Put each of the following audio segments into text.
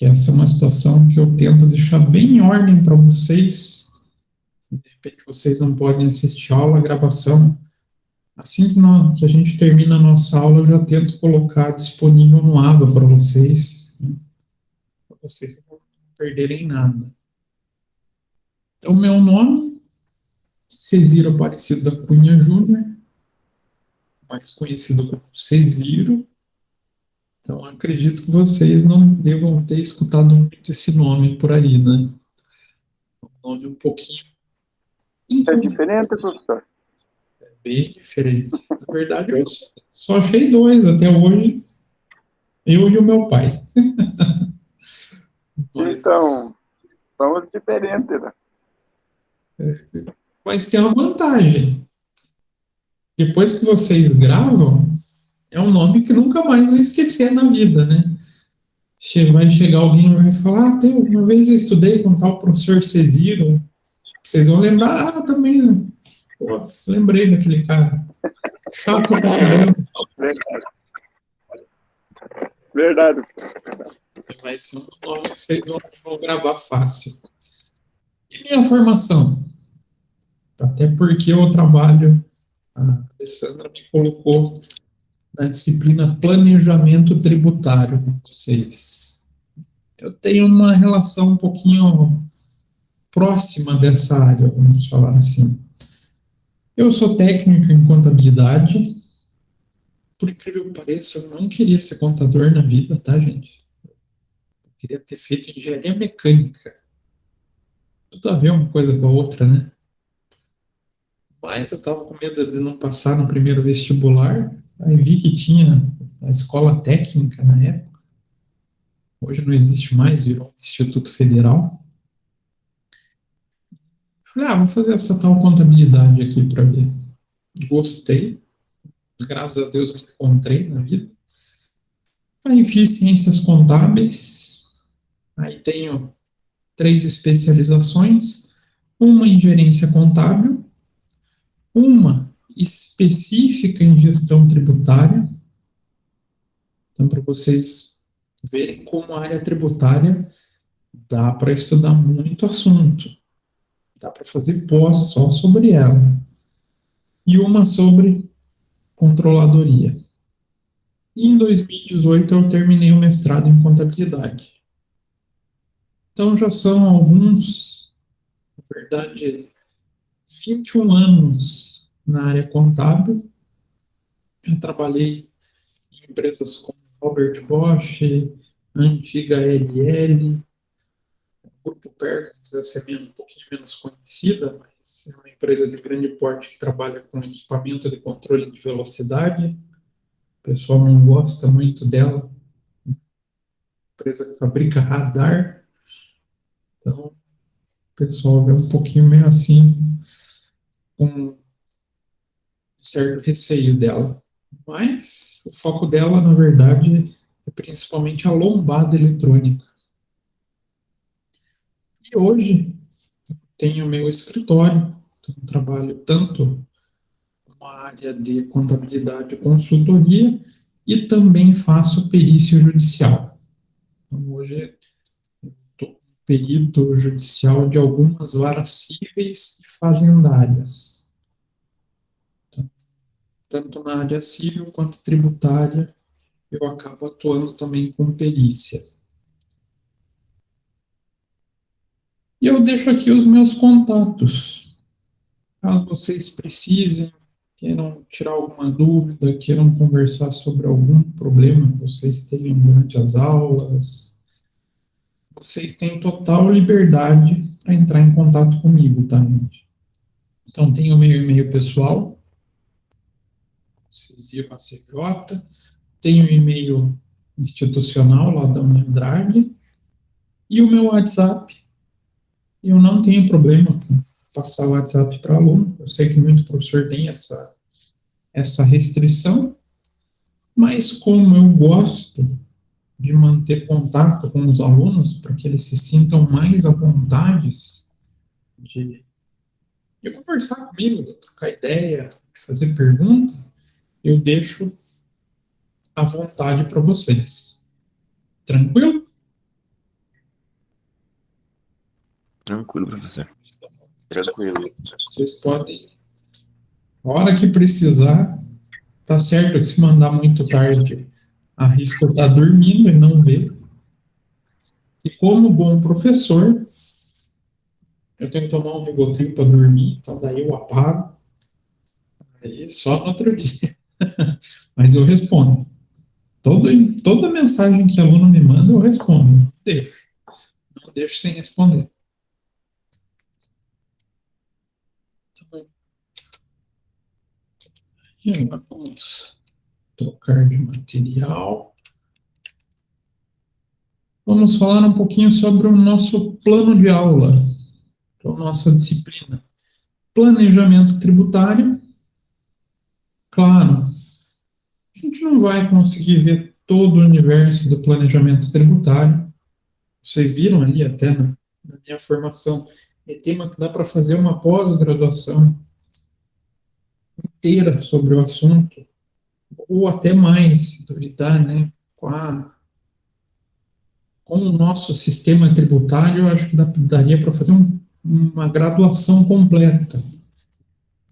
que essa é uma situação que eu tento deixar bem em ordem para vocês. De repente vocês não podem assistir a aula, a gravação. Assim que a gente termina a nossa aula, eu já tento colocar disponível no Ava para vocês, né, para vocês não perderem nada. Então, meu nome, Ceziro Aparecido da Cunha Júnior, mais conhecido como Ceziro. Então, acredito que vocês não devam ter escutado muito esse nome por aí, né? Um nome um pouquinho É diferente, professor? É bem diferente. Na verdade, eu só achei dois até hoje, eu e o meu pai. Então, somos diferentes, né? Mas tem uma vantagem. Depois que vocês gravam, é um nome que nunca mais vão esquecer na vida, né? Vai chegar alguém e vai falar, tem uma vez eu estudei com tal professor Ceziro, vocês vão lembrar, também, né? Pô, lembrei daquele cara. Chato pra caramba. Verdade. Vai ser um nome que vocês vão gravar fácil. E minha formação? Até porque eu trabalho, a Alessandra me colocou na disciplina Planejamento Tributário com vocês. Eu tenho uma relação um pouquinho próxima dessa área, vamos falar assim. Eu sou técnico em contabilidade. Por incrível que pareça, eu não queria ser contador na vida, tá, gente? Eu queria ter feito engenharia mecânica. Tudo a ver uma coisa com a outra, né? Mas eu estava com medo de não passar no primeiro vestibular. Aí vi que tinha a escola técnica na época. Hoje não existe mais, virou um Instituto Federal. Falei, vou fazer essa tal contabilidade aqui para ver. Gostei. Graças a Deus me encontrei na vida. Aí fiz ciências contábeis. Aí tenho 3 especializações. Uma em gerência contábil. Uma específica em gestão tributária. Então, para vocês verem como a área tributária dá para estudar muito assunto. Dá para fazer pós só sobre ela. E uma sobre controladoria. E em 2018 eu terminei o mestrado em contabilidade. Então já são alguns, na verdade, 21 anos na área contábil. Já trabalhei em empresas como Robert Bosch, antiga LL, Grupo Perkins, essa é um pouquinho menos conhecida, mas é uma empresa de grande porte que trabalha com equipamento de controle de velocidade. O pessoal não gosta muito dela. Empresa que fabrica radar. Então, o pessoal vê um pouquinho meio assim, com um certo receio dela. Mas o foco dela, na verdade, é principalmente a lombada eletrônica. E hoje tenho meu escritório, então trabalho tanto uma área de contabilidade e consultoria e também faço perícia judicial. Então, hoje estou perito judicial de algumas varas cíveis e fazendárias. Então, tanto na área civil quanto tributária, eu acabo atuando também com perícia. E eu deixo aqui os meus contatos. Caso vocês precisem, queiram tirar alguma dúvida, queiram conversar sobre algum problema que vocês tenham durante as aulas, vocês têm total liberdade para entrar em contato comigo, tá, gente? Então, tem o meu e-mail pessoal, Ceziro ACJ, tem o e-mail institucional lá da Andrade, e o meu WhatsApp. Eu não tenho problema com passar o WhatsApp para aluno, eu sei que muito professor tem essa restrição, mas como eu gosto de manter contato com os alunos para que eles se sintam mais à vontade de conversar comigo, de trocar ideia, de fazer pergunta, eu deixo à vontade para vocês. Tranquilo? Tranquilo, professor. Tranquilo. Vocês podem, a hora que precisar, tá certo que se mandar muito tarde, arrisca estar dormindo e não ver. E como bom professor, eu tenho que tomar um Rivotril para dormir, então daí eu apago, aí só no outro dia. Mas eu respondo. Toda mensagem que aluno me manda, eu respondo. Não deixo sem responder. E agora vamos trocar de material. Vamos falar um pouquinho sobre o nosso plano de aula, a nossa disciplina. Planejamento tributário. Claro, a gente não vai conseguir ver todo o universo do planejamento tributário. Vocês viram ali até na minha formação. É tema que dá para fazer uma pós-graduação inteira sobre o assunto, ou até mais, se duvidar, né? Com o nosso sistema tributário, eu acho que daria para fazer uma graduação completa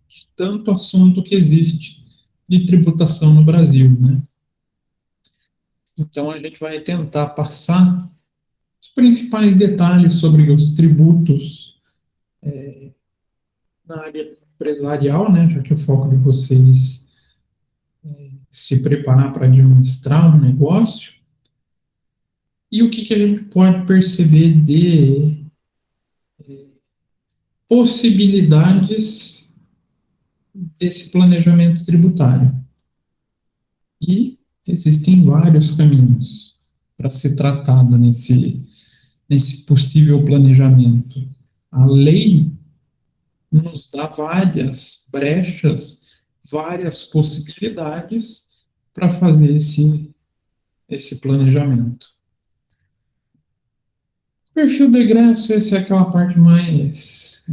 de tanto assunto que existe de tributação no Brasil, né? Então, a gente vai tentar passar os principais detalhes sobre os tributos na área empresarial, né? Já que o foco de vocês é se preparar para administrar um negócio. E o que a gente pode perceber de possibilidades desse planejamento tributário. E existem vários caminhos para ser tratado nesse possível planejamento. A lei nos dá várias brechas, várias possibilidades para fazer esse planejamento. Perfil do egresso, essa é aquela parte mais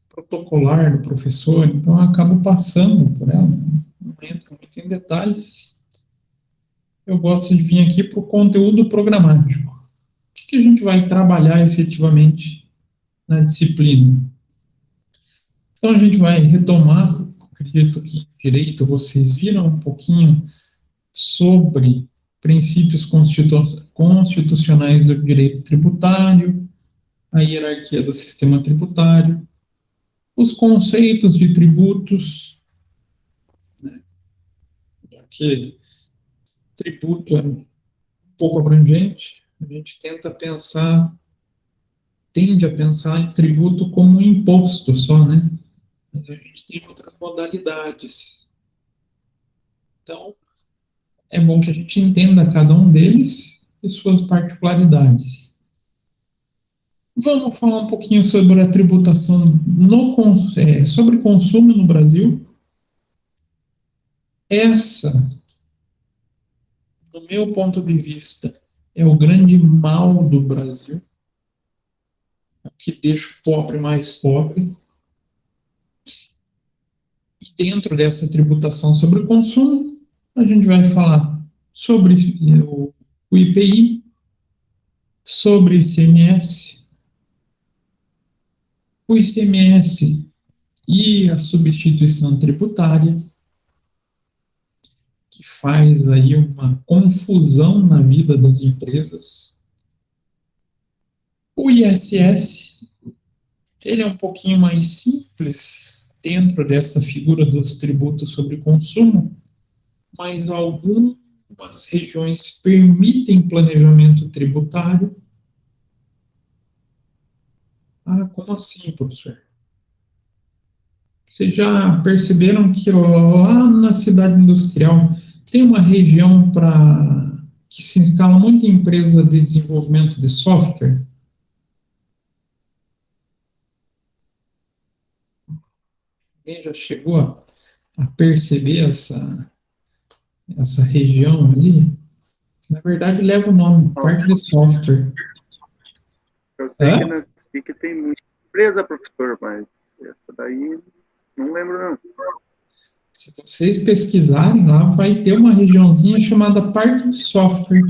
protocolar do professor, então eu acabo passando por ela, não entro muito em detalhes. Eu gosto de vir aqui para o conteúdo programático. O que a gente vai trabalhar efetivamente na disciplina? Então a gente vai retomar, acredito que em direito vocês viram um pouquinho sobre princípios constitucionais do direito tributário, a hierarquia do sistema tributário, os conceitos de tributos, né? Porque tributo é um pouco abrangente, a gente tende a pensar em tributo como um imposto só, né? Mas a gente tem outras modalidades. Então, é bom que a gente entenda cada um deles e suas particularidades. Vamos falar um pouquinho sobre a tributação sobre consumo no Brasil. Essa, do meu ponto de vista, é o grande mal do Brasil, que deixa o pobre mais pobre. E dentro dessa tributação sobre o consumo, a gente vai falar sobre o IPI, sobre ICMS, o ICMS e a substituição tributária, que faz aí uma confusão na vida das empresas. O ISS, ele é um pouquinho mais simples dentro dessa figura dos tributos sobre consumo, mas algumas regiões permitem planejamento tributário. Ah, como assim, professor? Vocês já perceberam que lá na cidade industrial tem uma região que se instala muita empresa de desenvolvimento de software? Quem já chegou a perceber essa região ali? Na verdade, leva o nome, parte de software. Eu sei que na SIC tem muita empresa, professor, mas essa daí não lembro não. Se vocês pesquisarem lá, vai ter uma regiãozinha chamada parque de software.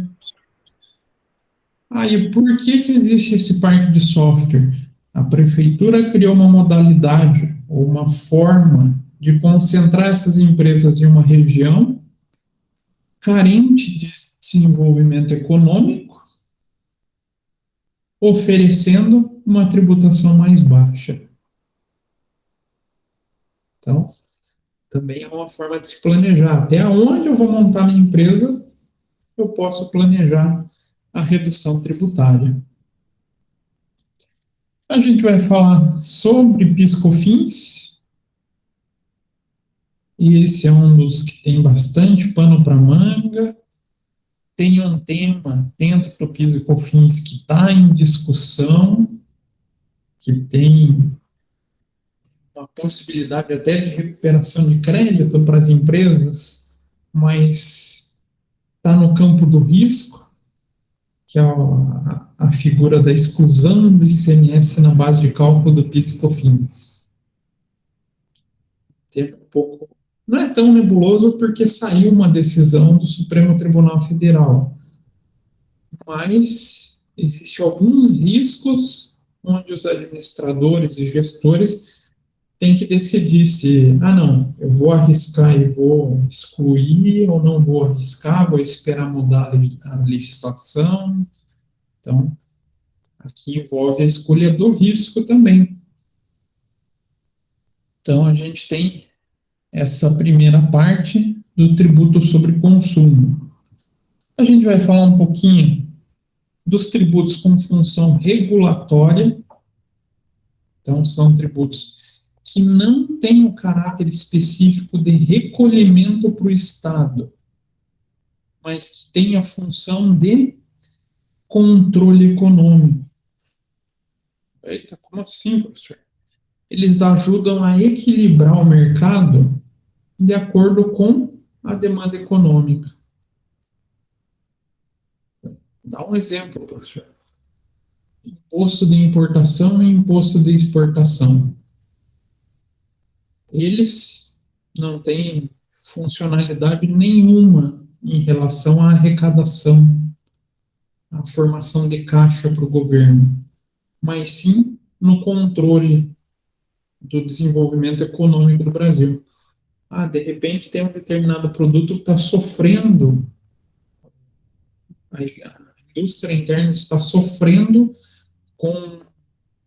E por que existe esse parque de software? A prefeitura criou uma modalidade ou uma forma de concentrar essas empresas em uma região carente de desenvolvimento econômico, oferecendo uma tributação mais baixa. Então, também é uma forma de se planejar. Até onde eu vou montar minha empresa, eu posso planejar a redução tributária. A gente vai falar sobre PIS/COFINS, e esse é um dos que tem bastante pano para manga. Tem um tema dentro do PIS e COFINS que está em discussão, que tem uma possibilidade até de recuperação de crédito para as empresas, mas está no campo do risco, que é a figura da exclusão do ICMS na base de cálculo do PIS e COFINS. Tem um pouco, não é tão nebuloso porque saiu uma decisão do Supremo Tribunal Federal, mas existem alguns riscos onde os administradores e gestores têm que decidir se, não, eu vou arriscar e vou excluir, ou não vou arriscar, vou esperar mudar a legislação. Então, aqui envolve a escolha do risco também. Então, a gente tem essa primeira parte do tributo sobre consumo. A gente vai falar um pouquinho dos tributos com função regulatória. Então, são tributos que não têm o caráter específico de recolhimento para o Estado, mas que têm a função de controle econômico. Eita, como assim, professor? Eles ajudam a equilibrar o mercado de acordo com a demanda econômica. Dá um exemplo, professor. Imposto de importação e imposto de exportação. Eles não têm funcionalidade nenhuma em relação à arrecadação, à formação de caixa para o governo, mas sim no controle do desenvolvimento econômico do Brasil. De repente tem um determinado produto que está sofrendo, a indústria interna está sofrendo com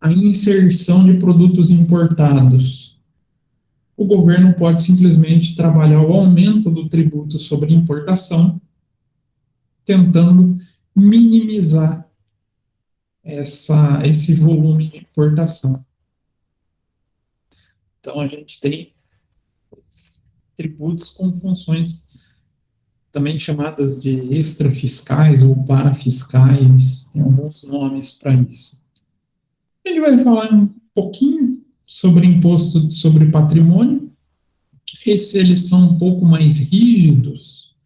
a inserção de produtos importados. O governo pode simplesmente trabalhar o aumento do tributo sobre importação, tentando minimizar esse volume de importação. Então, a gente tem tributos com funções também chamadas de extrafiscais ou parafiscais, tem alguns nomes para isso. A gente vai falar um pouquinho sobre imposto sobre patrimônio. Eles são um pouco mais rígidos,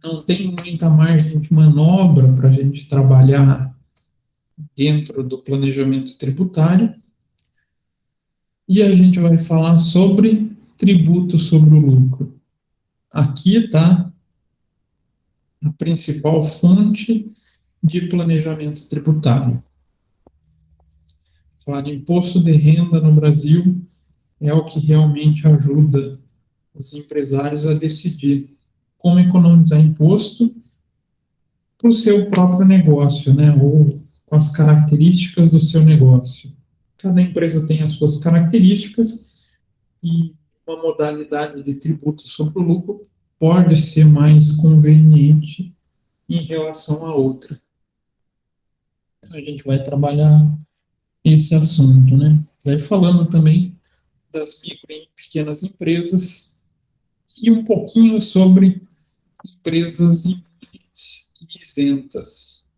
não tem muita margem de manobra para a gente trabalhar dentro do planejamento tributário. E a gente vai falar sobre tributo sobre o lucro. Aqui está a principal fonte de planejamento tributário. Falar de imposto de renda no Brasil é o que realmente ajuda os empresários a decidir como economizar imposto para o seu próprio negócio, né? Ou com as características do seu negócio. Cada empresa tem as suas características e uma modalidade de tributo sobre o lucro pode ser mais conveniente em relação a outra. Então, a gente vai trabalhar esse assunto, né? Daí falando também das micro e pequenas empresas e um pouquinho sobre empresas imunes e isentas.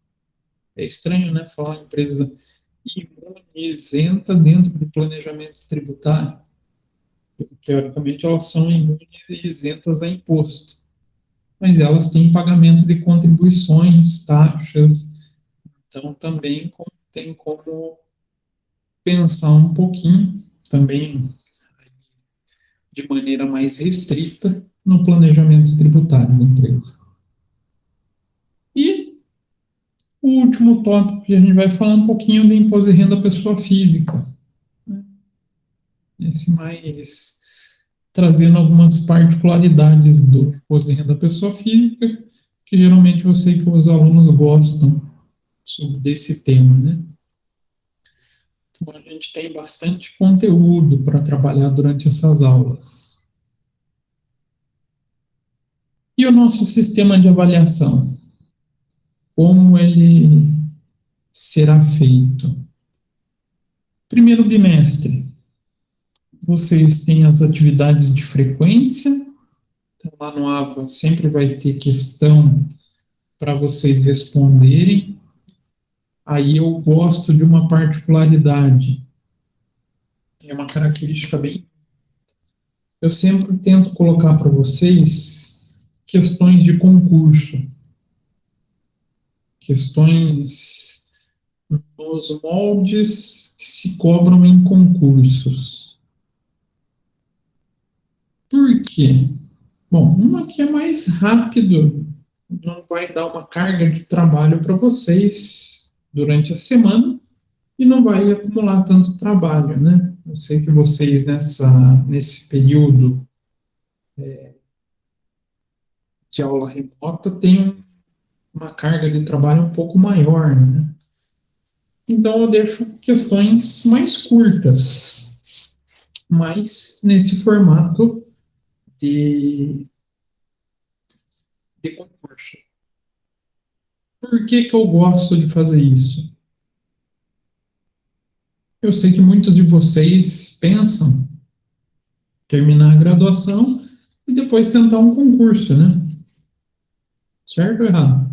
É estranho, né? Falar empresa imune e isenta dentro do planejamento tributário. Teoricamente, elas são imunes e isentas a imposto, mas elas têm pagamento de contribuições, taxas, então também tem como pensar um pouquinho, também de maneira mais restrita, no planejamento tributário da empresa. E o O último tópico que a gente vai falar um pouquinho do imposto de renda pessoa física. Esse mais trazendo algumas particularidades do imposto de renda pessoa física, que geralmente eu sei que os alunos gostam desse tema, né? Então a gente tem bastante conteúdo para trabalhar durante essas aulas. E o nosso sistema de avaliação? Como ele será feito? Primeiro bimestre, vocês têm as atividades de frequência. Então, lá no AVA sempre vai ter questão para vocês responderem. Aí eu gosto de uma particularidade. É uma característica bem... Eu sempre tento colocar para vocês questões de concurso. Questões nos moldes que se cobram em concursos. Por quê? Bom, uma que é mais rápido, não vai dar uma carga de trabalho para vocês durante a semana e não vai acumular tanto trabalho, né? Eu sei que vocês nesse período de aula remota têm uma carga de trabalho um pouco maior, né? Então eu deixo questões mais curtas, mas nesse formato de concurso. Por que eu gosto de fazer isso? Eu sei que muitos de vocês pensam terminar a graduação e depois tentar um concurso, né? Certo ou errado?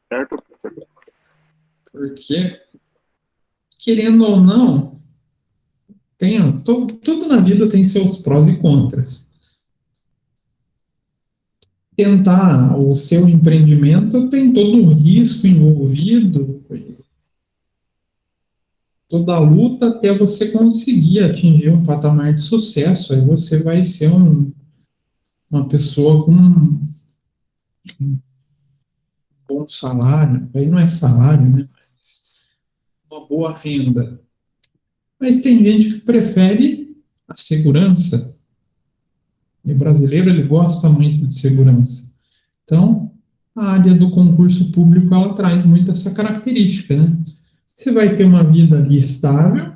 Certo? Porque, querendo ou não, tudo na vida tem seus prós e contras. Tentar o seu empreendimento tem todo o risco envolvido, toda a luta até você conseguir atingir um patamar de sucesso. Aí você vai ser uma pessoa com um bom salário, aí não é salário, né? Mas uma boa renda. Mas tem gente que prefere a segurança. E o brasileiro, ele gosta muito de segurança. Então, a área do concurso público, ela traz muito essa característica, né? Você vai ter uma vida ali estável,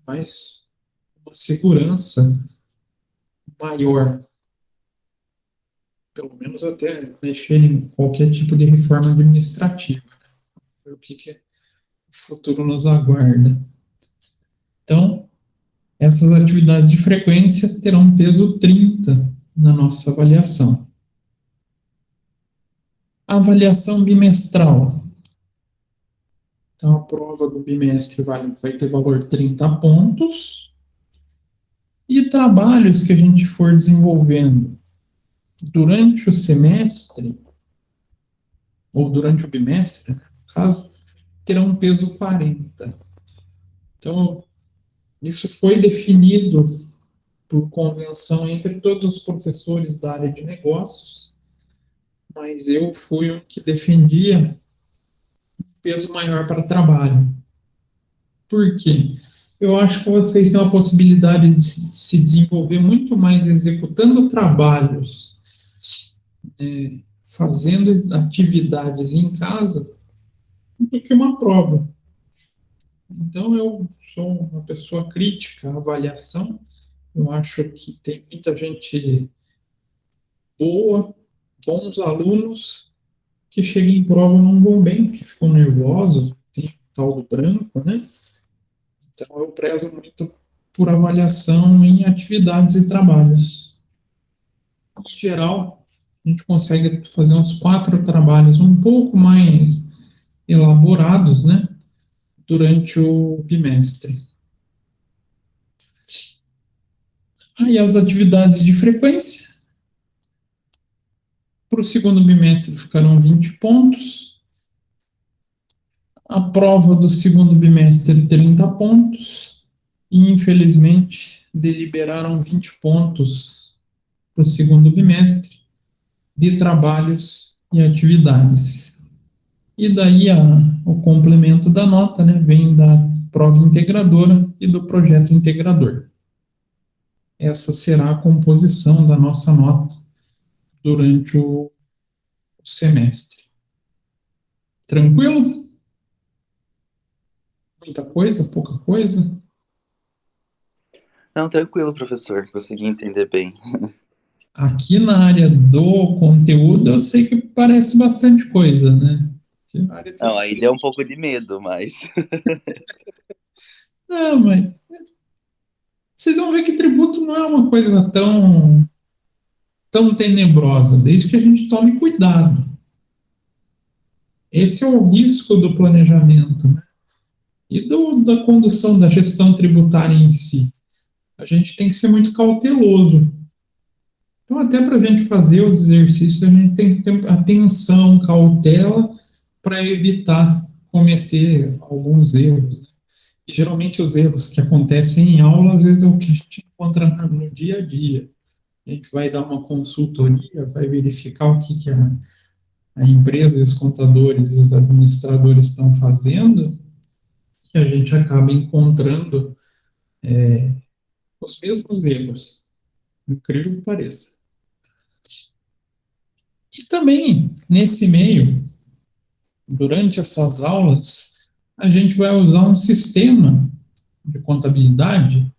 mas uma segurança maior. Pelo menos até mexer em qualquer tipo de reforma administrativa. O que o futuro nos aguarda. Então, essas atividades de frequência terão peso 30 na nossa avaliação. A avaliação bimestral. Então, a prova do bimestre vai ter valor 30 pontos. E trabalhos que a gente for desenvolvendo durante o semestre, ou durante o bimestre, no caso, terão um peso 40. Então, isso foi definido por convenção entre todos os professores da área de negócios, mas eu fui um que defendia peso maior para trabalho. Por quê? Eu acho que vocês têm a possibilidade de se desenvolver muito mais executando trabalhos, fazendo atividades em casa, do que uma prova. Então, eu sou uma pessoa crítica à avaliação. Eu acho que tem muita gente boa, bons alunos, que chegam em prova e não vão bem, que ficam nervosos, tem o tal do branco, né? Então, eu prezo muito por avaliação em atividades e trabalhos. Em geral, a gente consegue fazer uns 4 trabalhos um pouco mais elaborados, né? Durante o bimestre. Aí as atividades de frequência. Para o segundo bimestre ficarão 20 pontos. A prova do segundo bimestre, 30 pontos. E, infelizmente, deliberaram 20 pontos para o segundo bimestre. de trabalhos e atividades. E daí o complemento da nota, né, vem da prova integradora e do projeto integrador. Essa será a composição da nossa nota durante o semestre. Tranquilo? Muita coisa, pouca coisa? Não, tranquilo, professor. Consegui entender bem. Aqui na área do conteúdo, eu sei que parece bastante coisa, né? Não, aí deu um pouco de medo, mas... Não, mas vocês vão ver que tributo não é uma coisa tão tenebrosa, desde que a gente tome cuidado. Esse é o risco do planejamento, né? E da condução da gestão tributária em si. A gente tem que ser muito cauteloso. Então, até para a gente fazer os exercícios, a gente tem que ter atenção, cautela, para evitar cometer alguns erros, né? E geralmente os erros que acontecem em aula, às vezes é o que a gente encontra no dia a dia. A gente vai dar uma consultoria, vai verificar o que a empresa e os contadores e os administradores estão fazendo, e a gente acaba encontrando os mesmos erros, incrível que pareça. E também, nesse meio, durante essas aulas, a gente vai usar um sistema de contabilidade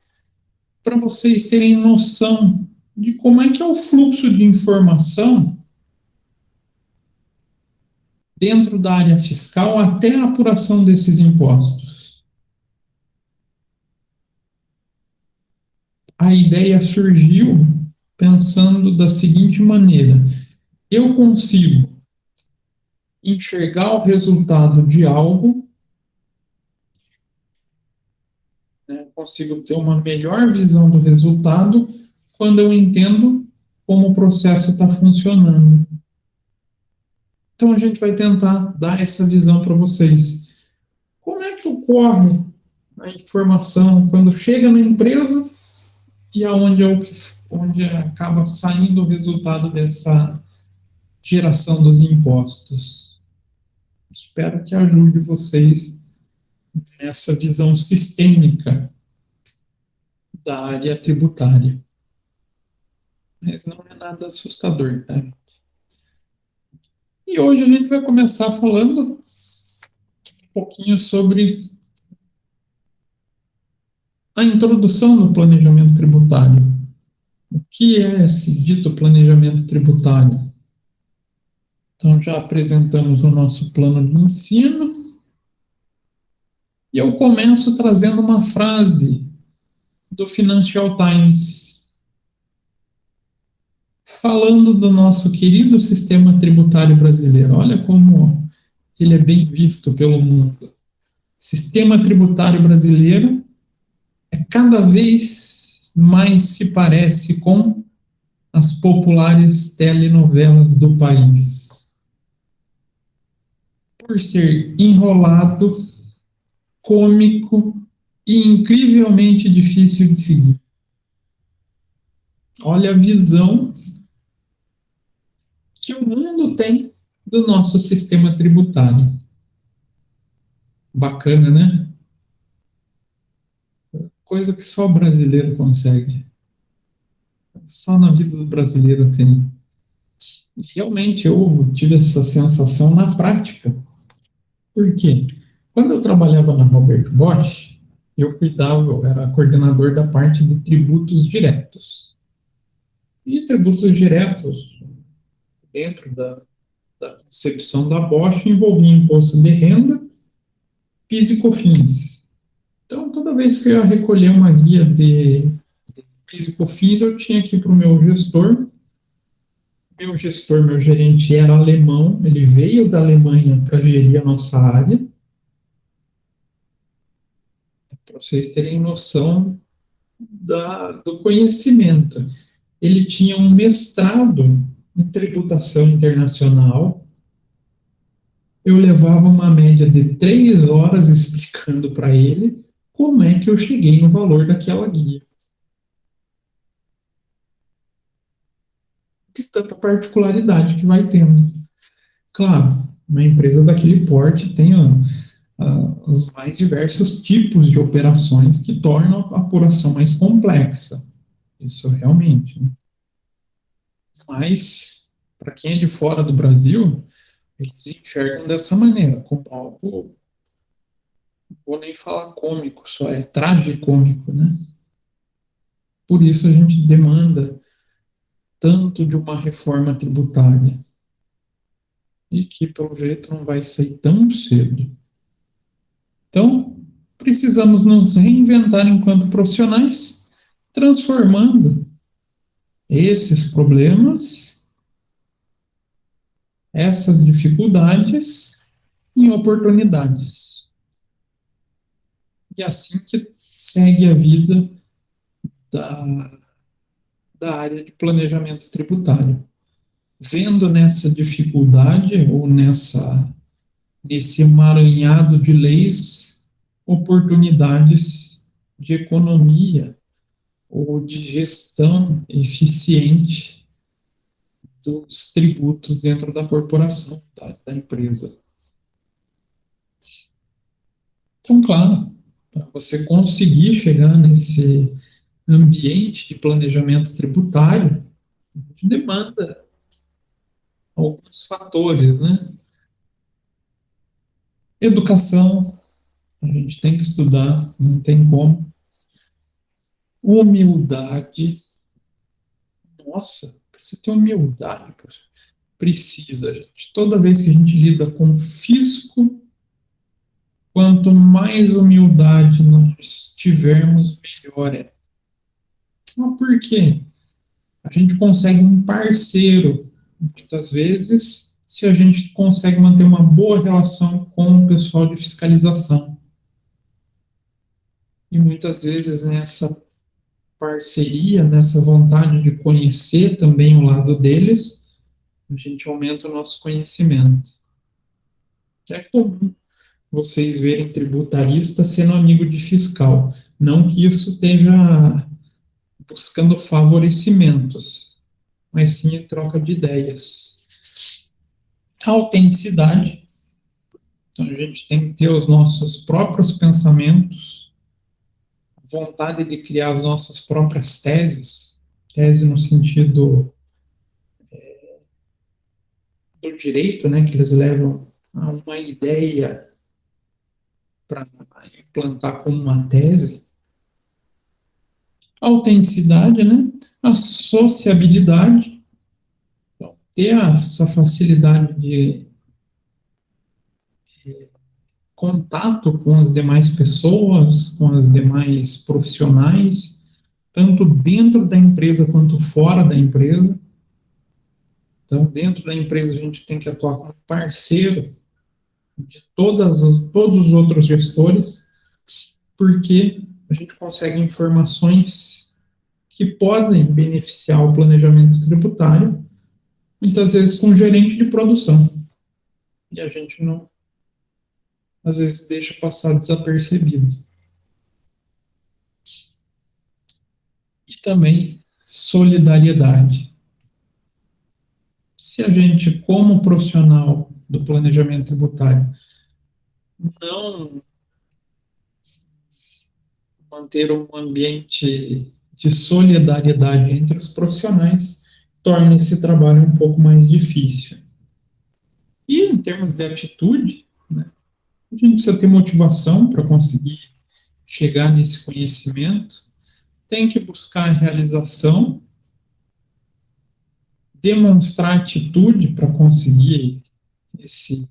para vocês terem noção de como é que é o fluxo de informação dentro da área fiscal até a apuração desses impostos. A ideia surgiu pensando da seguinte maneira: eu consigo enxergar o resultado de algo, né, consigo ter uma melhor visão do resultado quando eu entendo como o processo está funcionando. Então a gente vai tentar dar essa visão para vocês. Como é que ocorre a informação quando chega na empresa e onde acaba saindo o resultado dessa geração dos impostos? Espero que ajude vocês nessa visão sistêmica da área tributária. Mas não é nada assustador, tá? E hoje a gente vai começar falando um pouquinho sobre a introdução do planejamento tributário. O que é esse dito planejamento tributário? Então, já apresentamos o nosso plano de ensino. E eu começo trazendo uma frase do Financial Times, falando do nosso querido sistema tributário brasileiro. Olha como ele é bem visto pelo mundo. Sistema tributário brasileiro cada vez mais se parece com as populares telenovelas do país. Por ser enrolado, cômico e incrivelmente difícil de seguir. Olha a visão que o mundo tem do nosso sistema tributário. Bacana, né? Coisa que só o brasileiro consegue. Só na vida do brasileiro tem. Realmente eu tive essa sensação na prática. Por quê? Quando eu trabalhava na Robert Bosch, eu era coordenador da parte de tributos diretos. E tributos diretos, dentro da concepção da Bosch, envolvia imposto de renda, PIS e COFINS. Então, toda vez que eu ia recolher uma guia de PIS e COFINS, eu tinha que ir para o meu gestor. Meu gerente era alemão, ele veio da Alemanha para gerir a nossa área. Para vocês terem noção do conhecimento. Ele tinha um mestrado em tributação internacional. Eu levava uma média de 3 horas explicando para ele como é que eu cheguei no valor daquela guia. de tanta particularidade que vai tendo. Claro, uma empresa daquele porte tem os mais diversos tipos de operações que tornam a apuração mais complexa. Isso realmente. Né? Mas, para quem é de fora do Brasil, eles enxergam dessa maneira, como algo, não vou nem falar cômico, só é tragicômico, né? Por isso a gente demanda tanto de uma reforma tributária e que, pelo jeito, não vai sair tão cedo. Então, precisamos nos reinventar enquanto profissionais, transformando esses problemas, essas dificuldades, em oportunidades. E assim que segue a vida da, da área de planejamento tributário. Vendo nessa dificuldade ou nesse emaranhado de leis, oportunidades de economia ou de gestão eficiente dos tributos dentro da corporação, da empresa. Então, claro, para você conseguir chegar nesse ambiente de planejamento tributário, demanda alguns fatores, né? Educação, a gente tem que estudar, não tem como. Humildade, nossa, precisa ter humildade, professor. Precisa, gente. Toda vez que a gente lida com fisco, quanto mais humildade nós tivermos, melhor é. Mas por quê? A gente consegue um parceiro, muitas vezes, se a gente consegue manter uma boa relação com o pessoal de fiscalização. E muitas vezes nessa parceria, nessa vontade de conhecer também o lado deles, a gente aumenta o nosso conhecimento. É comum vocês verem tributarista sendo amigo de fiscal. Não que isso esteja buscando favorecimentos, mas sim a troca de ideias. A autenticidade. Então a gente tem que ter os nossos próprios pensamentos, vontade de criar as nossas próprias teses, tese no sentido do direito, né, que eles levam a uma ideia para implantar como uma tese. A autenticidade, né, a sociabilidade, então, ter essa facilidade de contato com as demais pessoas, com as demais profissionais, tanto dentro da empresa quanto fora da empresa. Então, dentro da empresa, a gente tem que atuar como parceiro de todos os outros gestores, porque a gente consegue informações que podem beneficiar o planejamento tributário, muitas vezes com o gerente de produção. E a gente não, às vezes, deixa passar desapercebido. E também solidariedade. Se a gente, como profissional do planejamento tributário, não manter um ambiente de solidariedade entre os profissionais, torna esse trabalho um pouco mais difícil. E em termos de atitude, né, a gente precisa ter motivação para conseguir chegar nesse conhecimento, tem que buscar a realização, demonstrar atitude para conseguir esse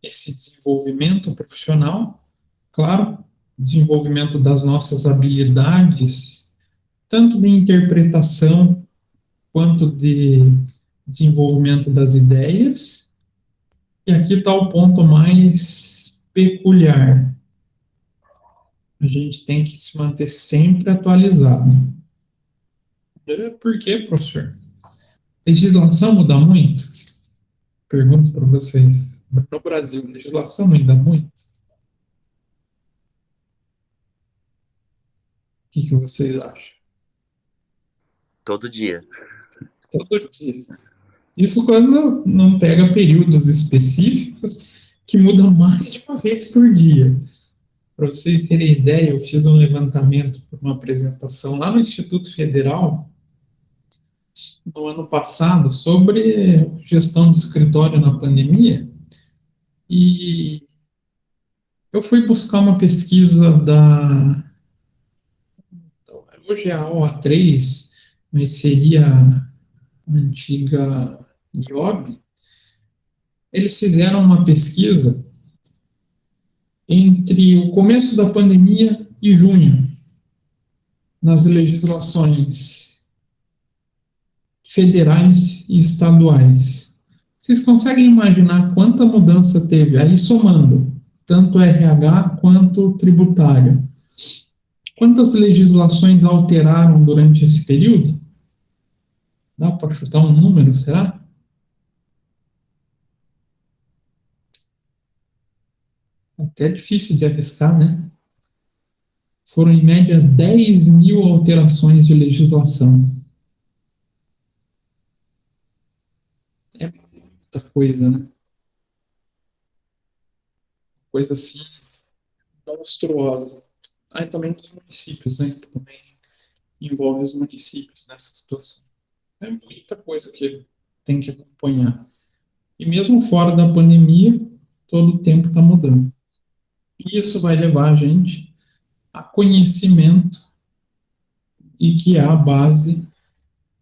desenvolvimento profissional, claro, desenvolvimento das nossas habilidades, tanto de interpretação quanto de desenvolvimento das ideias. E aqui está o ponto mais peculiar. A gente tem que se manter sempre atualizado. Por quê, professor? Legislação muda muito? Pergunto para vocês. No Brasil, legislação muda muito? O que vocês acham? Todo dia. Todo dia. Isso quando não pega períodos específicos que mudam mais de uma vez por dia. Para vocês terem ideia, eu fiz um levantamento para uma apresentação lá no Instituto Federal no ano passado sobre gestão de escritório na pandemia e eu fui buscar uma pesquisa hoje é a OA3, mas seria a antiga IOB. Eles fizeram uma pesquisa entre o começo da pandemia e junho, nas legislações federais e estaduais. Vocês conseguem imaginar quanta mudança teve? Aí somando, tanto RH quanto tributário. Quantas legislações alteraram durante esse período? Dá para chutar um número, será? Até difícil de arriscar, né? Foram, em média, 10 mil alterações de legislação. É muita coisa, né? Coisa assim, monstruosa. Aí também nos municípios, né? Também envolve os municípios nessa situação. É muita coisa que tem que acompanhar. E mesmo fora da pandemia, todo o tempo está mudando. E isso vai levar a gente a conhecimento e que é a base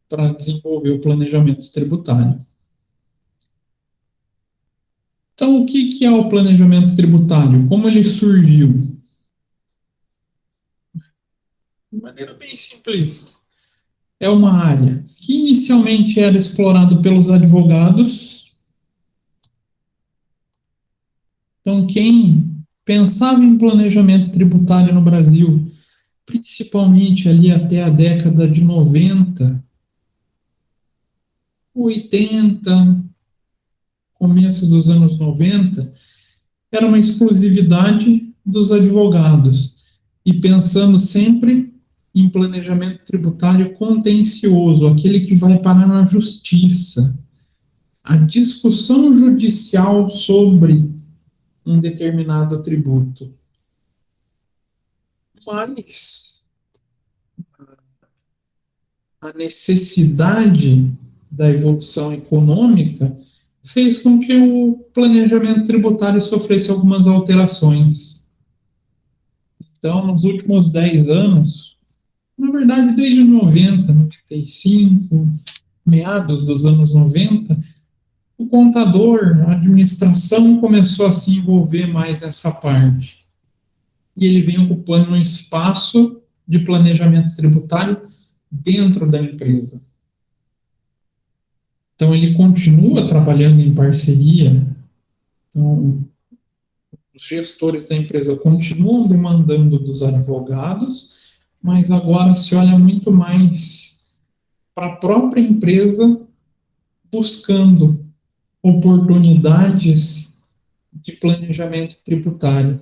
para desenvolver o planejamento tributário. Então, o que é o planejamento tributário? Como ele surgiu? De maneira bem simplista. É uma área que inicialmente era explorada pelos advogados. Então, quem pensava em planejamento tributário no Brasil, principalmente ali até a década de 90, 80, começo dos anos 90, era uma exclusividade dos advogados. E pensando sempre em planejamento tributário contencioso, aquele que vai parar na justiça. A discussão judicial sobre um determinado tributo. Mas a necessidade da evolução econômica fez com que o planejamento tributário sofresse algumas alterações. Então, nos últimos 10 anos, na verdade, desde 90, 95, meados dos anos 90, o contador, a administração começou a se envolver mais nessa parte. E ele vem ocupando um espaço de planejamento tributário dentro da empresa. Então, ele continua trabalhando em parceria. Então, os gestores da empresa continuam demandando dos advogados, mas agora se olha muito mais para a própria empresa buscando oportunidades de planejamento tributário.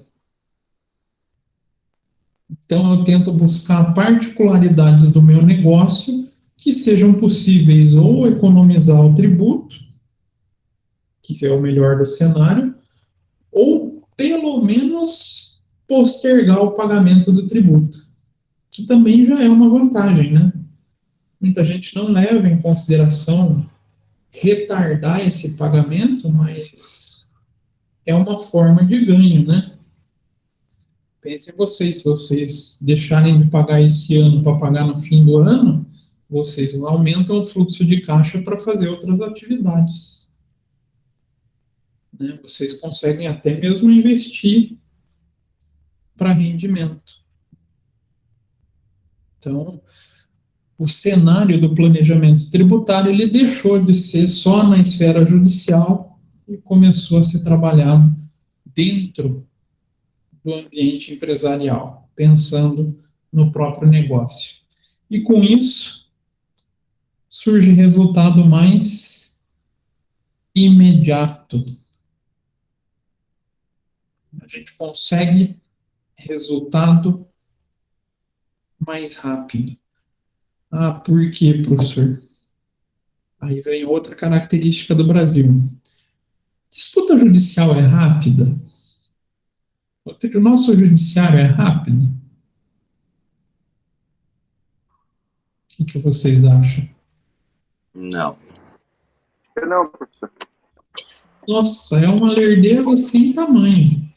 Então, eu tento buscar particularidades do meu negócio que sejam possíveis ou economizar o tributo, que é o melhor do cenário, ou pelo menos postergar o pagamento do tributo, que também já é uma vantagem, né? Muita gente não leva em consideração retardar esse pagamento, mas é uma forma de ganho, né? Pensem vocês, se vocês deixarem de pagar esse ano para pagar no fim do ano, vocês aumentam o fluxo de caixa para fazer outras atividades. Né? Vocês conseguem até mesmo investir para rendimento. Então, o cenário do planejamento tributário ele deixou de ser só na esfera judicial e começou a ser trabalhado dentro do ambiente empresarial, pensando no próprio negócio. E com isso, surge resultado mais imediato. A gente consegue resultado mais rápido. Ah, por quê, professor? Aí vem outra característica do Brasil. Disputa judicial é rápida? O nosso judiciário é rápido? O que vocês acham? Não. Não, professor. Nossa, é uma lerdeza sem tamanho.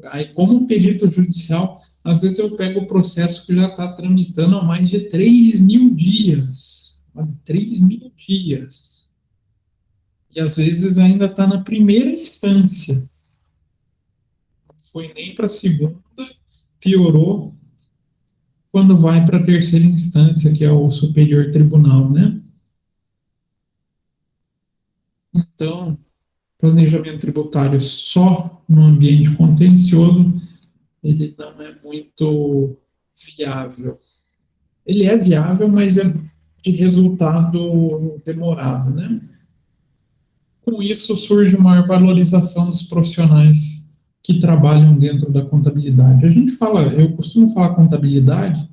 Aí, como perito judicial, às vezes eu pego o processo que já está tramitando há mais de 3.000 dias. 3.000 dias. E às vezes ainda está na primeira instância. Não foi nem para a segunda, piorou quando vai para a terceira instância, que é o Superior Tribunal, né? Então, planejamento tributário só no ambiente contencioso, ele não é muito viável. Ele é viável, mas é de resultado demorado, né? Com isso surge maior valorização dos profissionais que trabalham dentro da contabilidade. A gente fala, eu costumo falar contabilidade,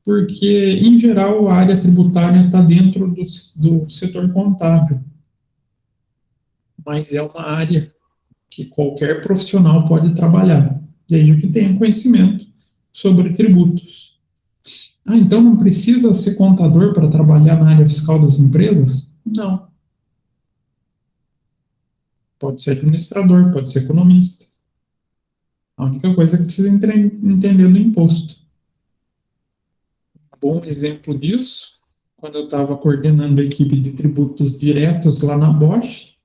porque, em geral, a área tributária está dentro do setor contábil, mas é uma área que qualquer profissional pode trabalhar, desde que tenha conhecimento sobre tributos. Ah, então não precisa ser contador para trabalhar na área fiscal das empresas? Não. Pode ser administrador, pode ser economista. A única coisa é que precisa entender do imposto. Bom exemplo disso, quando eu estava coordenando a equipe de tributos diretos lá na Bosch,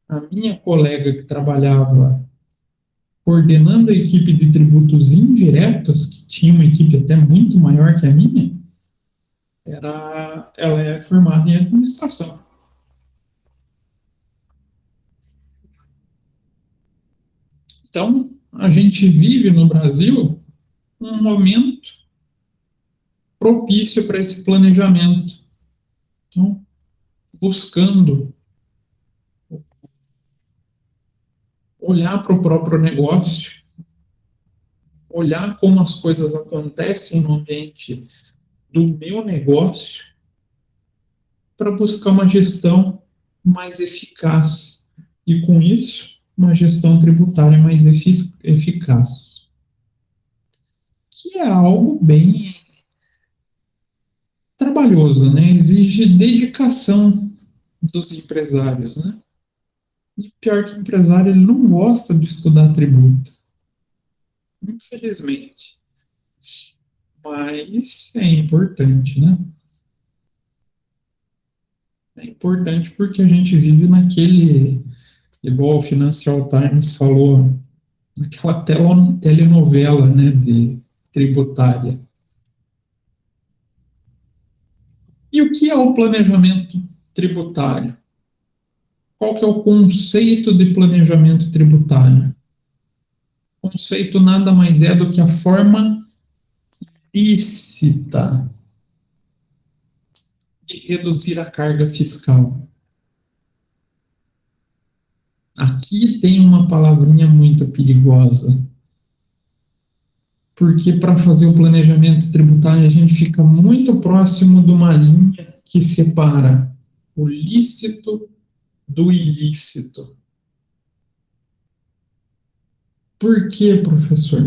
a minha colega que trabalhava coordenando a equipe de tributos indiretos, que tinha uma equipe até muito maior que a minha, ela é formada em administração. Então, a gente vive no Brasil um momento propício para esse planejamento. Então, buscando olhar para o próprio negócio, olhar como as coisas acontecem no ambiente do meu negócio, para buscar uma gestão mais eficaz. E, com isso, uma gestão tributária mais eficaz. Que é algo bem trabalhoso, né? Exige dedicação dos empresários, né? E pior que o empresário, ele não gosta de estudar tributo. Infelizmente. Mas é importante, né? É importante porque a gente vive naquele, igual o Financial Times falou, naquela telenovela, né, de tributária. E o que é o planejamento tributário? Qual que é o conceito de planejamento tributário? O conceito nada mais é do que a forma lícita de reduzir a carga fiscal. Aqui tem uma palavrinha muito perigosa, porque para fazer o planejamento tributário a gente fica muito próximo de uma linha que separa o lícito do ilícito. Por quê, professor?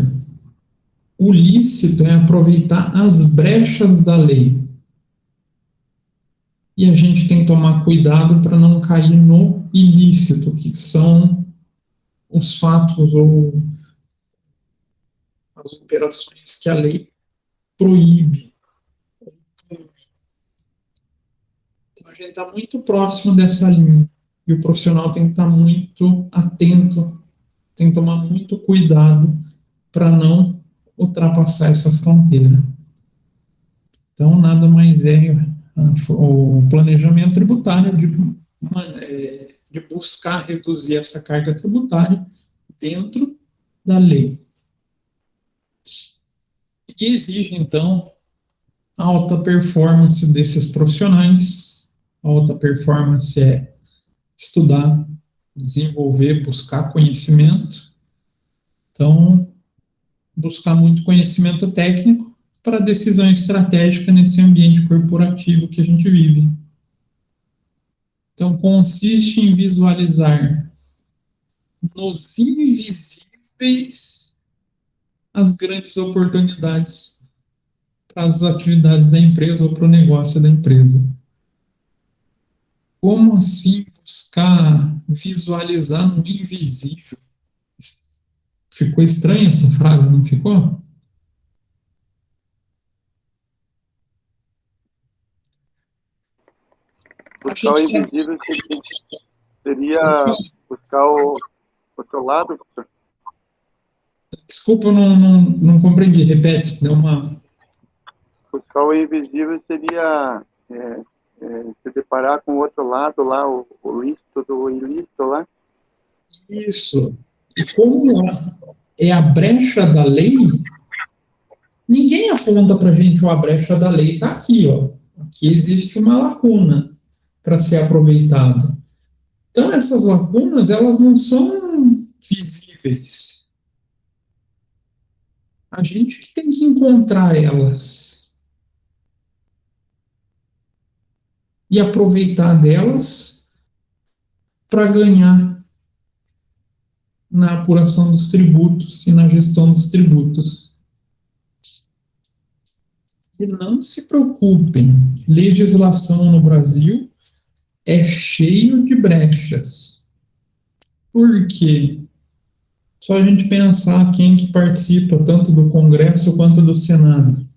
O lícito é aproveitar as brechas da lei. E a gente tem que tomar cuidado para não cair no ilícito, que são os fatos ou as operações que a lei proíbe. Então, a gente está muito próximo dessa linha. E o profissional tem que estar muito atento, tem que tomar muito cuidado para não ultrapassar essa fronteira. Então, nada mais é o planejamento tributário de buscar reduzir essa carga tributária dentro da lei. E exige, então, alta performance desses profissionais. Alta performance é estudar, desenvolver, buscar conhecimento. Então, buscar muito conhecimento técnico para a decisão estratégica nesse ambiente corporativo que a gente vive. Então, consiste em visualizar nos invisíveis as grandes oportunidades para as atividades da empresa ou para o negócio da empresa. Como assim buscar visualizar no invisível? Ficou estranha essa frase, não ficou? Buscar o invisível seria buscar o outro lado, professor? Desculpa, eu não compreendi. Repete, deu uma... Buscar o invisível seria se deparar com o outro lado lá, o lícito do ilícito lá. Isso. E como é a brecha da lei, ninguém aponta para a gente a brecha da lei. Está aqui, ó. Aqui existe uma lacuna para ser aproveitado. Então, essas lacunas, elas não são visíveis. A gente que tem que encontrar elas e aproveitar delas para ganhar na apuração dos tributos e na gestão dos tributos. E não se preocupem, legislação no Brasil é cheio de brechas. Por quê? Só a gente pensar quem que participa tanto do Congresso quanto do Senado.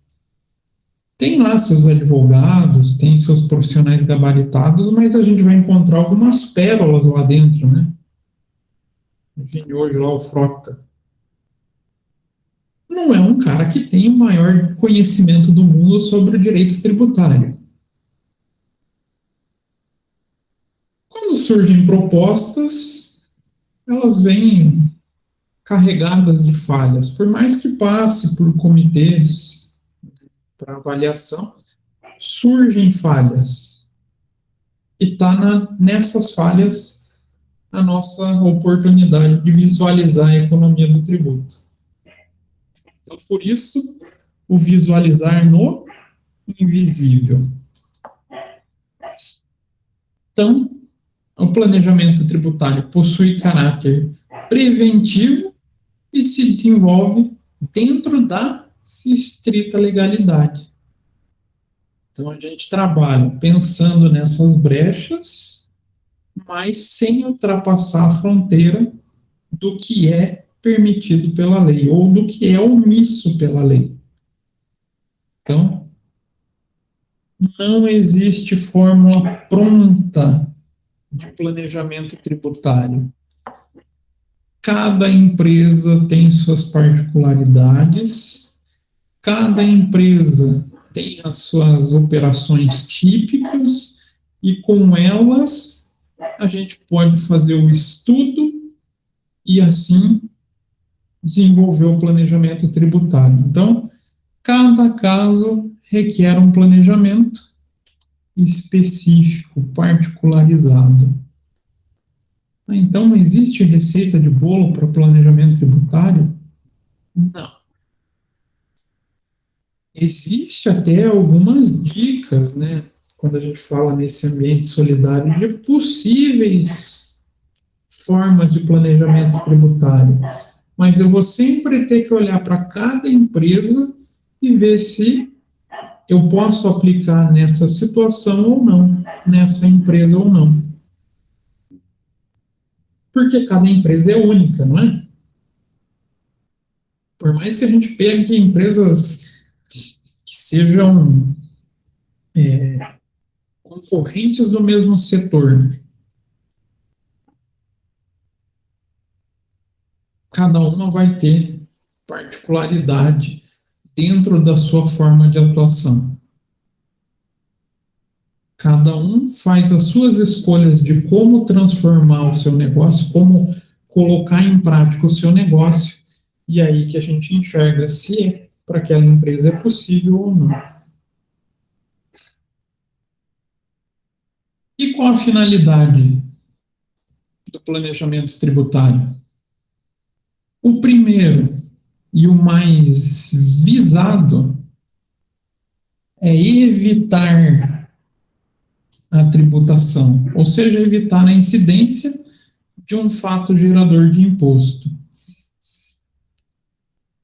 Tem lá seus advogados, tem seus profissionais gabaritados, mas a gente vai encontrar algumas pérolas lá dentro, né? Hoje lá o Frota. Não é um cara que tem o maior conhecimento do mundo sobre o direito tributário. Quando surgem propostas, elas vêm carregadas de falhas. Por mais que passe por comitês para avaliação, surgem falhas. E está nessas falhas a nossa oportunidade de visualizar a economia do tributo. Então, por isso, o visualizar no invisível. Então, o planejamento tributário possui caráter preventivo e se desenvolve dentro da estrita legalidade. Então, a gente trabalha pensando nessas brechas, mas sem ultrapassar a fronteira do que é permitido pela lei, ou do que é omisso pela lei. Então, não existe fórmula pronta de planejamento tributário. Cada empresa tem suas particularidades, cada empresa tem as suas operações típicas, e com elas a gente pode fazer o estudo e assim desenvolver o planejamento tributário. Então, cada caso requer um planejamento específico, particularizado. Então, não existe receita de bolo para planejamento tributário? Não. Existe até algumas dicas, né, quando a gente fala nesse ambiente solidário, de possíveis formas de planejamento tributário. Mas eu vou sempre ter que olhar para cada empresa e ver se eu posso aplicar nessa situação ou não, nessa empresa ou não. Porque cada empresa é única, não é? Por mais que a gente pegue empresas que sejam concorrentes do mesmo setor, cada uma vai ter particularidade dentro da sua forma de atuação. Cada um faz as suas escolhas de como transformar o seu negócio, como colocar em prática o seu negócio, e aí que a gente enxerga se para aquela empresa é possível ou não. E qual a finalidade do planejamento tributário? O primeiro e o mais visado é evitar a tributação, ou seja, evitar a incidência de um fato gerador de imposto.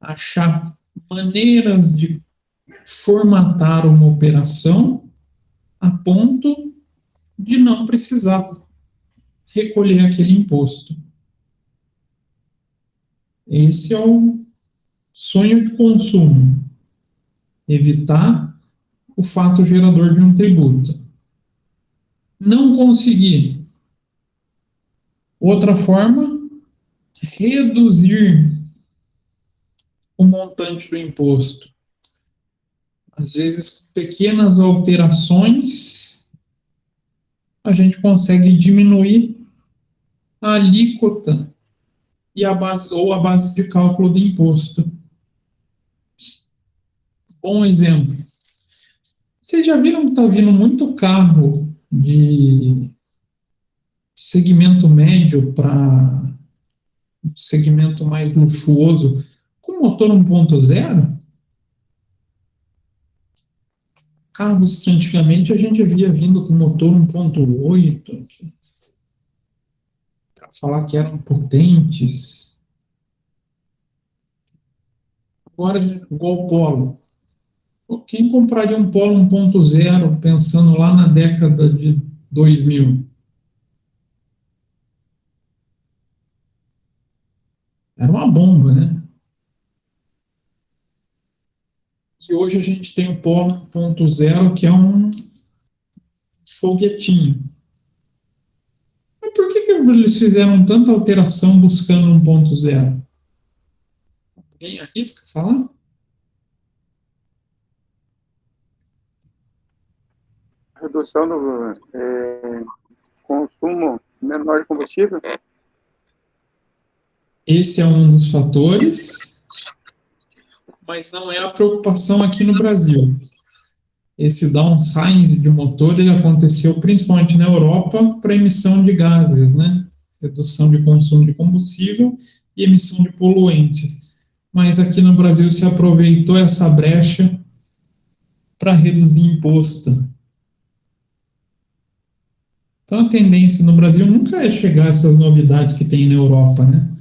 Achar maneiras de formatar uma operação a ponto de não precisar recolher aquele imposto. Esse é o sonho de consumo, evitar o fato gerador de um tributo. Não conseguir. Outra forma, reduzir o montante do imposto. Às vezes, pequenas alterações, a gente consegue diminuir a alíquota e a base de cálculo do imposto. Bom exemplo. Vocês já viram que está vindo muito carro de segmento médio para segmento mais luxuoso com motor 1.0? Carros que antigamente a gente via vindo com motor 1.8, para falar que eram potentes. Agora, igual o Polo. Quem compraria um Polo 1.0 pensando lá na década de 2000? Era uma bomba, né? E hoje a gente tem o Polo 1.0, que é um foguetinho. Mas por que eles fizeram tanta alteração buscando 1.0? Alguém arrisca falar? Redução do consumo menor de combustível? Esse é um dos fatores, mas não é a preocupação aqui no Brasil. Esse downsize de motor ele aconteceu principalmente na Europa para emissão de gases, né? Redução de consumo de combustível e emissão de poluentes. Mas aqui no Brasil se aproveitou essa brecha para reduzir imposto. Então a tendência no Brasil nunca é chegar a essas novidades que tem na Europa, né?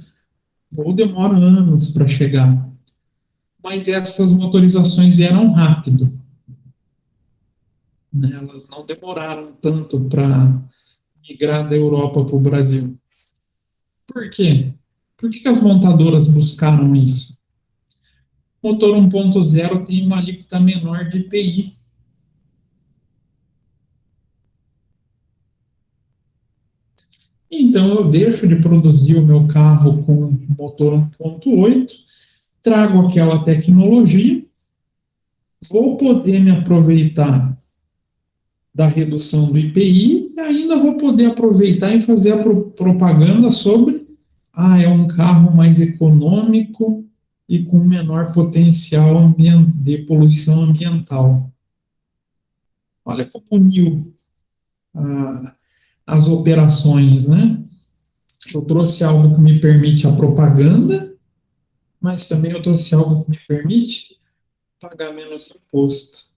Ou demora anos para chegar. Mas essas motorizações vieram rápido, né? Elas não demoraram tanto para migrar da Europa para o Brasil. Por quê? Por que as montadoras buscaram isso? O motor 1.0 tem uma alíquota menor de IPI. Então eu deixo de produzir o meu carro com motor 1.8, trago aquela tecnologia, vou poder me aproveitar da redução do IPI e ainda vou poder aproveitar e fazer a propaganda sobre é um carro mais econômico e com menor potencial de poluição ambiental. Olha como uniu as operações, né? Eu trouxe algo que me permite a propaganda, mas também eu trouxe algo que me permite pagar menos imposto.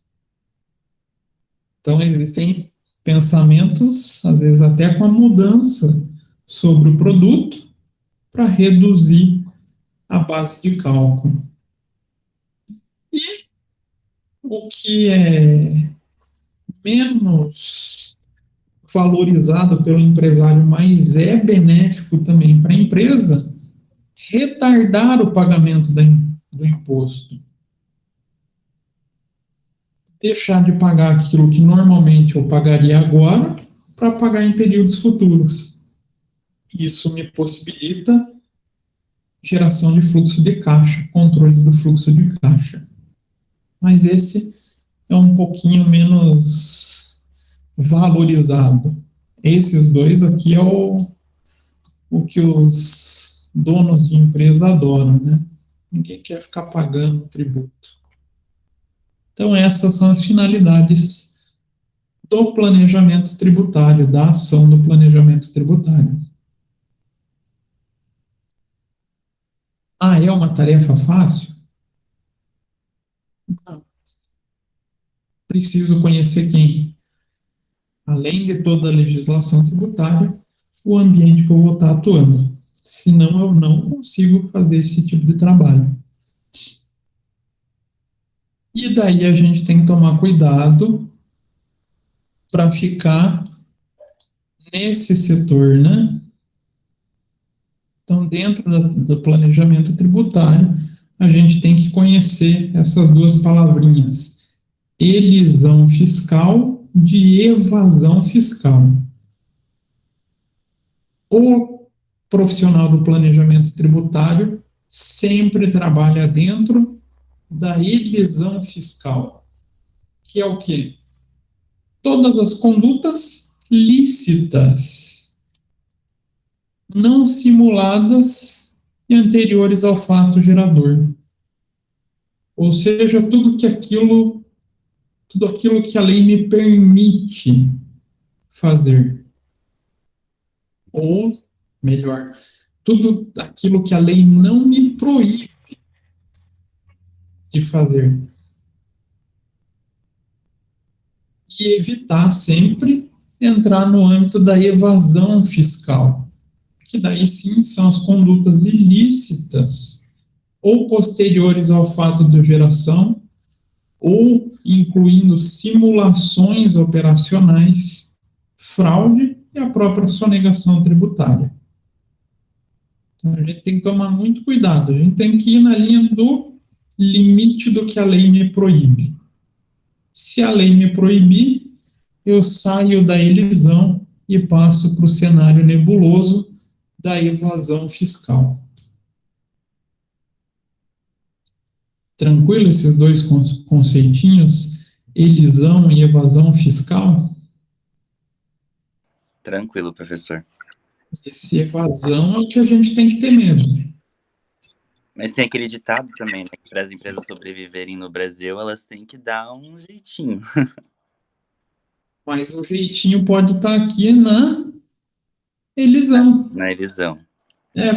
Então, existem pensamentos, às vezes até com a mudança sobre o produto, para reduzir a base de cálculo. E o que é menos valorizado pelo empresário, mas é benéfico também para a empresa, retardar o pagamento do imposto. Deixar de pagar aquilo que normalmente eu pagaria agora para pagar em períodos futuros. Isso me possibilita geração de fluxo de caixa, controle do fluxo de caixa. Mas esse é um pouquinho menos valorizado. Esses dois aqui é o que os donos de empresa adoram, né? Ninguém quer ficar pagando tributo. Então, essas são as finalidades do planejamento tributário, da ação do planejamento tributário. É uma tarefa fácil? Não. preciso conhecer quem? Além de toda a legislação tributária, o ambiente que eu vou estar atuando. Senão eu não consigo fazer esse tipo de trabalho. E daí a gente tem que tomar cuidado para ficar nesse setor, né? Então, dentro do planejamento tributário, a gente tem que conhecer essas duas palavrinhas: elisão fiscal de evasão fiscal. O profissional do planejamento tributário sempre trabalha dentro da elisão fiscal, que é o quê? Todas as condutas lícitas, não simuladas e anteriores ao fato gerador. Ou seja, tudo aquilo que a lei me permite fazer. Ou, melhor, tudo aquilo que a lei não me proíbe de fazer. E evitar sempre entrar no âmbito da evasão fiscal, que daí sim são as condutas ilícitas ou posteriores ao fato de geração, ou incluindo simulações operacionais, fraude e a própria sonegação tributária. Então, a gente tem que tomar muito cuidado, a gente tem que ir na linha do limite do que a lei me proíbe. Se a lei me proibir, eu saio da elisão e passo para o cenário nebuloso da evasão fiscal. Tranquilo esses dois conceitinhos, elisão e evasão fiscal? Tranquilo, professor. Esse evasão é o que a gente tem que ter medo. Mas tem aquele ditado também, né, que para as empresas sobreviverem no Brasil, elas têm que dar um jeitinho. Mas o jeitinho pode estar aqui na elisão. Na elisão.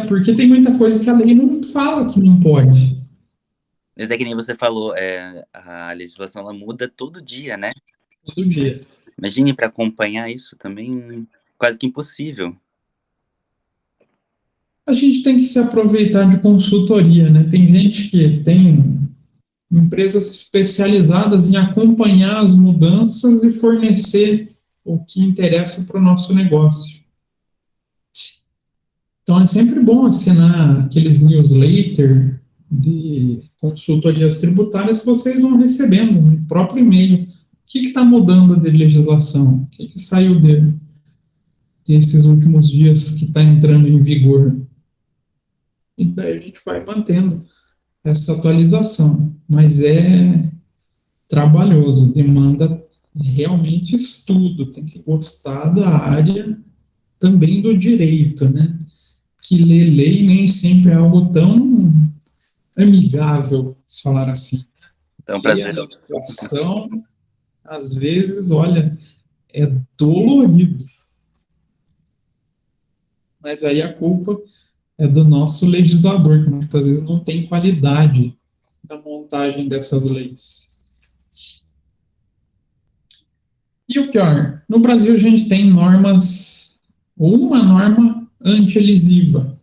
Porque tem muita coisa que a lei não fala que não pode. Mas é que nem você falou, a legislação ela muda todo dia, né? Todo dia. Imagine para acompanhar isso também, quase que impossível. A gente tem que se aproveitar de consultoria, né? Tem gente que tem empresas especializadas em acompanhar as mudanças e fornecer o que interessa para o nosso negócio. Então, é sempre bom assinar aqueles newsletters de consultorias tributárias que vocês vão recebendo no próprio e-mail. O que está mudando de legislação? O que saiu desses últimos dias que está entrando em vigor? E daí a gente vai mantendo essa atualização. Mas é trabalhoso, demanda realmente estudo, tem que gostar da área também do direito, né? Que ler lei nem sempre é algo tão amigável, se falar assim. Então, E a legislação, às vezes, olha, é dolorido. Mas aí a culpa é do nosso legislador, que muitas vezes não tem qualidade na montagem dessas leis. E o pior, no Brasil a gente tem normas, ou uma norma anti-elisiva,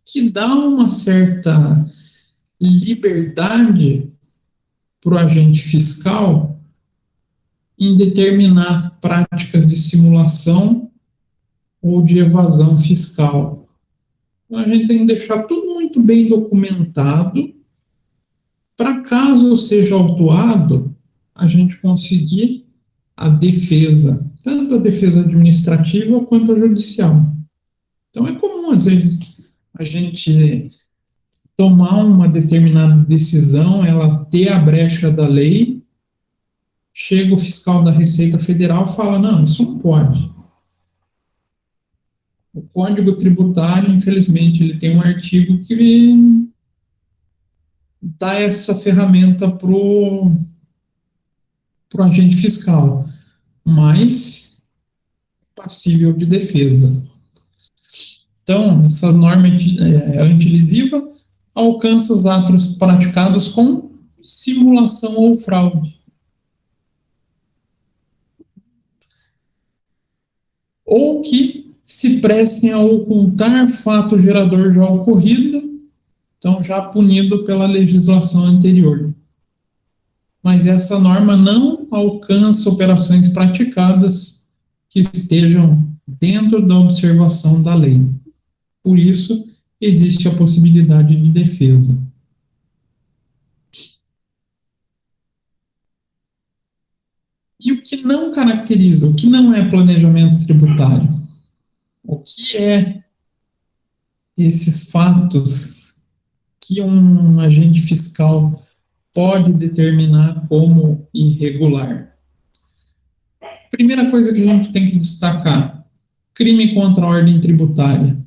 que dá uma certa liberdade para o agente fiscal em determinar práticas de simulação ou de evasão fiscal. Então, a gente tem que deixar tudo muito bem documentado para, caso seja autuado, a gente conseguir a defesa, tanto a defesa administrativa quanto a judicial. Então, é comum, às vezes, a gente tomar uma determinada decisão, ela ter a brecha da lei, chega o fiscal da Receita Federal e fala, não, isso não pode. O Código Tributário, infelizmente, ele tem um artigo que dá essa ferramenta para o agente fiscal, mas passível de defesa. Então, essa norma antilisiva alcança os atos praticados com simulação ou fraude. Ou que se prestem a ocultar fato gerador já ocorrido, então já punido pela legislação anterior. Mas essa norma não alcança operações praticadas que estejam dentro da observação da lei. Por isso, existe a possibilidade de defesa. E o que não caracteriza, o que não é planejamento tributário? O que é esses fatos que um agente fiscal pode determinar como irregular? Primeira coisa que a gente tem que destacar: crime contra a ordem tributária.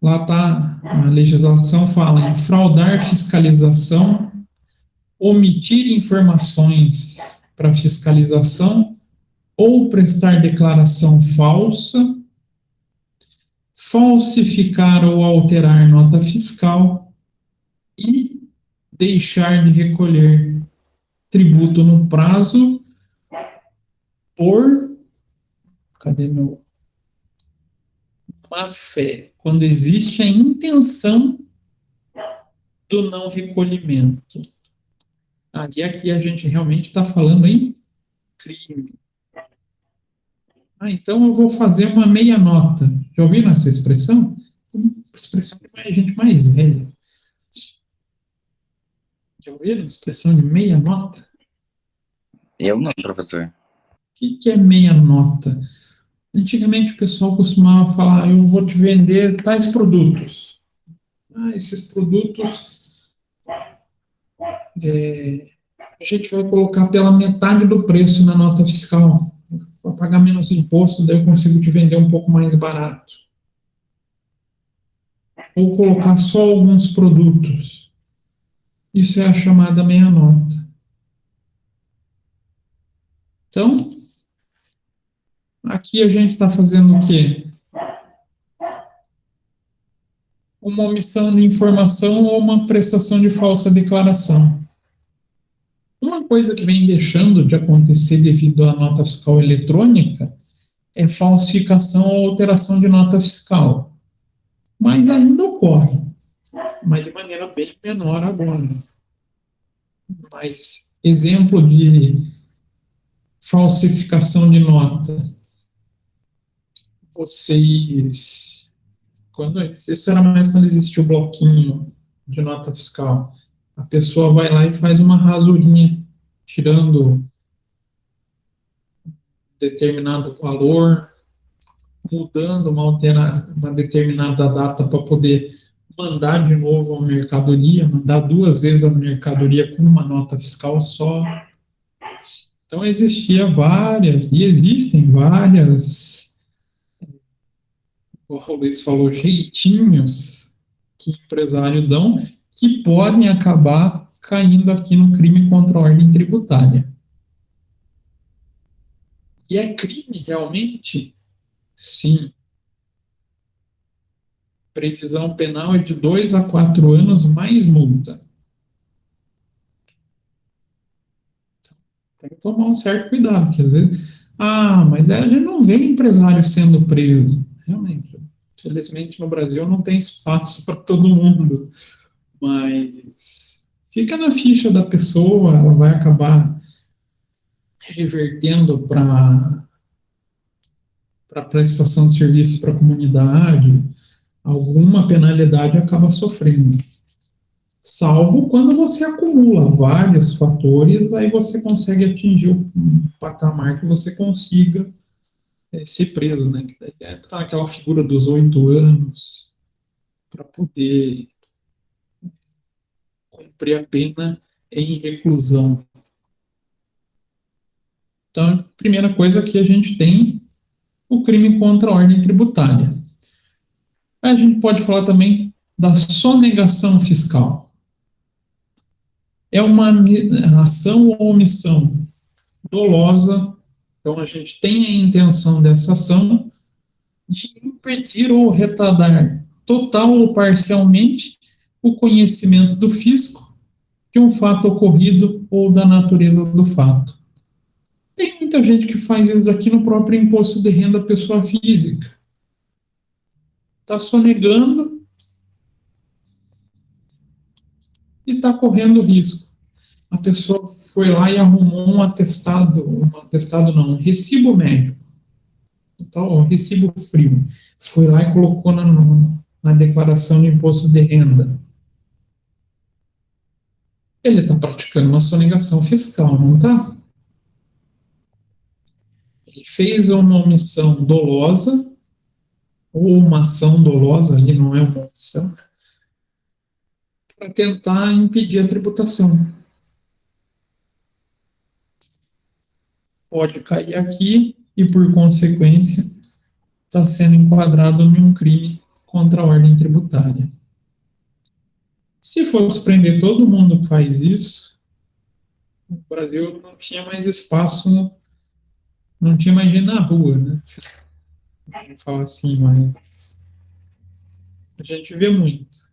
Lá está, a legislação fala em fraudar fiscalização, omitir informações para fiscalização ou prestar declaração falsa, falsificar ou alterar nota fiscal e deixar de recolher tributo no prazo por, má fé, quando existe a intenção do não recolhimento. E aqui a gente realmente está falando em crime. Então eu vou fazer uma meia nota. Já ouviram essa expressão? Expressão de gente mais velha. Já ouviram a expressão de meia nota? Eu não, professor. O que é meia nota? Antigamente o pessoal costumava falar: eu vou te vender tais produtos. Esses produtos a gente vai colocar pela metade do preço na nota fiscal. Para pagar menos imposto, daí eu consigo te vender um pouco mais barato. Ou colocar só alguns produtos. Isso é a chamada meia nota. Então, aqui a gente está fazendo o quê? Uma omissão de informação ou uma prestação de falsa declaração. Uma coisa que vem deixando de acontecer devido à nota fiscal eletrônica é falsificação ou alteração de nota fiscal. Mas ainda ocorre, mas de maneira bem menor agora. Mas exemplo de falsificação de nota. Isso era mais quando existia o bloquinho de nota fiscal. A pessoa vai lá e faz uma rasurinha, tirando determinado valor, mudando uma determinada data para poder mandar de novo a mercadoria, mandar 2 vezes a mercadoria com uma nota fiscal só. Então existem várias, o Luiz falou, jeitinhos que empresário dão, que podem acabar caindo aqui no crime contra a ordem tributária. E é crime realmente? Sim. Previsão penal é de 2 a 4 anos mais multa. Tem que tomar um certo cuidado, porque às vezes, mas a gente não vê empresário sendo preso. Realmente, infelizmente no Brasil não tem espaço para todo mundo, mas fica na ficha da pessoa, ela vai acabar revertendo para prestação de serviço para a comunidade, alguma penalidade acaba sofrendo. Salvo quando você acumula vários fatores, aí você consegue atingir o patamar que você consiga ser preso, né? Que daí entra aquela figura dos 8 anos para poder cumprir a pena em reclusão. Então, a primeira coisa que a gente tem o crime contra a ordem tributária. A gente pode falar também da sonegação fiscal. É uma ação ou omissão dolosa, então a gente tem a intenção dessa ação de impedir ou retardar total ou parcialmente o conhecimento do fisco de um fato ocorrido ou da natureza do fato. Tem muita gente que faz isso daqui no próprio imposto de renda à pessoa física. Está sonegando e está correndo risco. A pessoa foi lá e arrumou um recibo médico, então, recibo frio. Foi lá e colocou na declaração de imposto de renda. Ele está praticando uma sonegação fiscal, não está? Ele fez uma omissão dolosa, ou uma ação dolosa, ali não é uma omissão, para tentar impedir a tributação. Pode cair aqui e, por consequência, está sendo enquadrado em um crime contra a ordem tributária. Se fosse prender todo mundo que faz isso, o Brasil não tinha mais espaço, não tinha mais gente na rua, né? Vamos falar assim, mas a gente vê muito.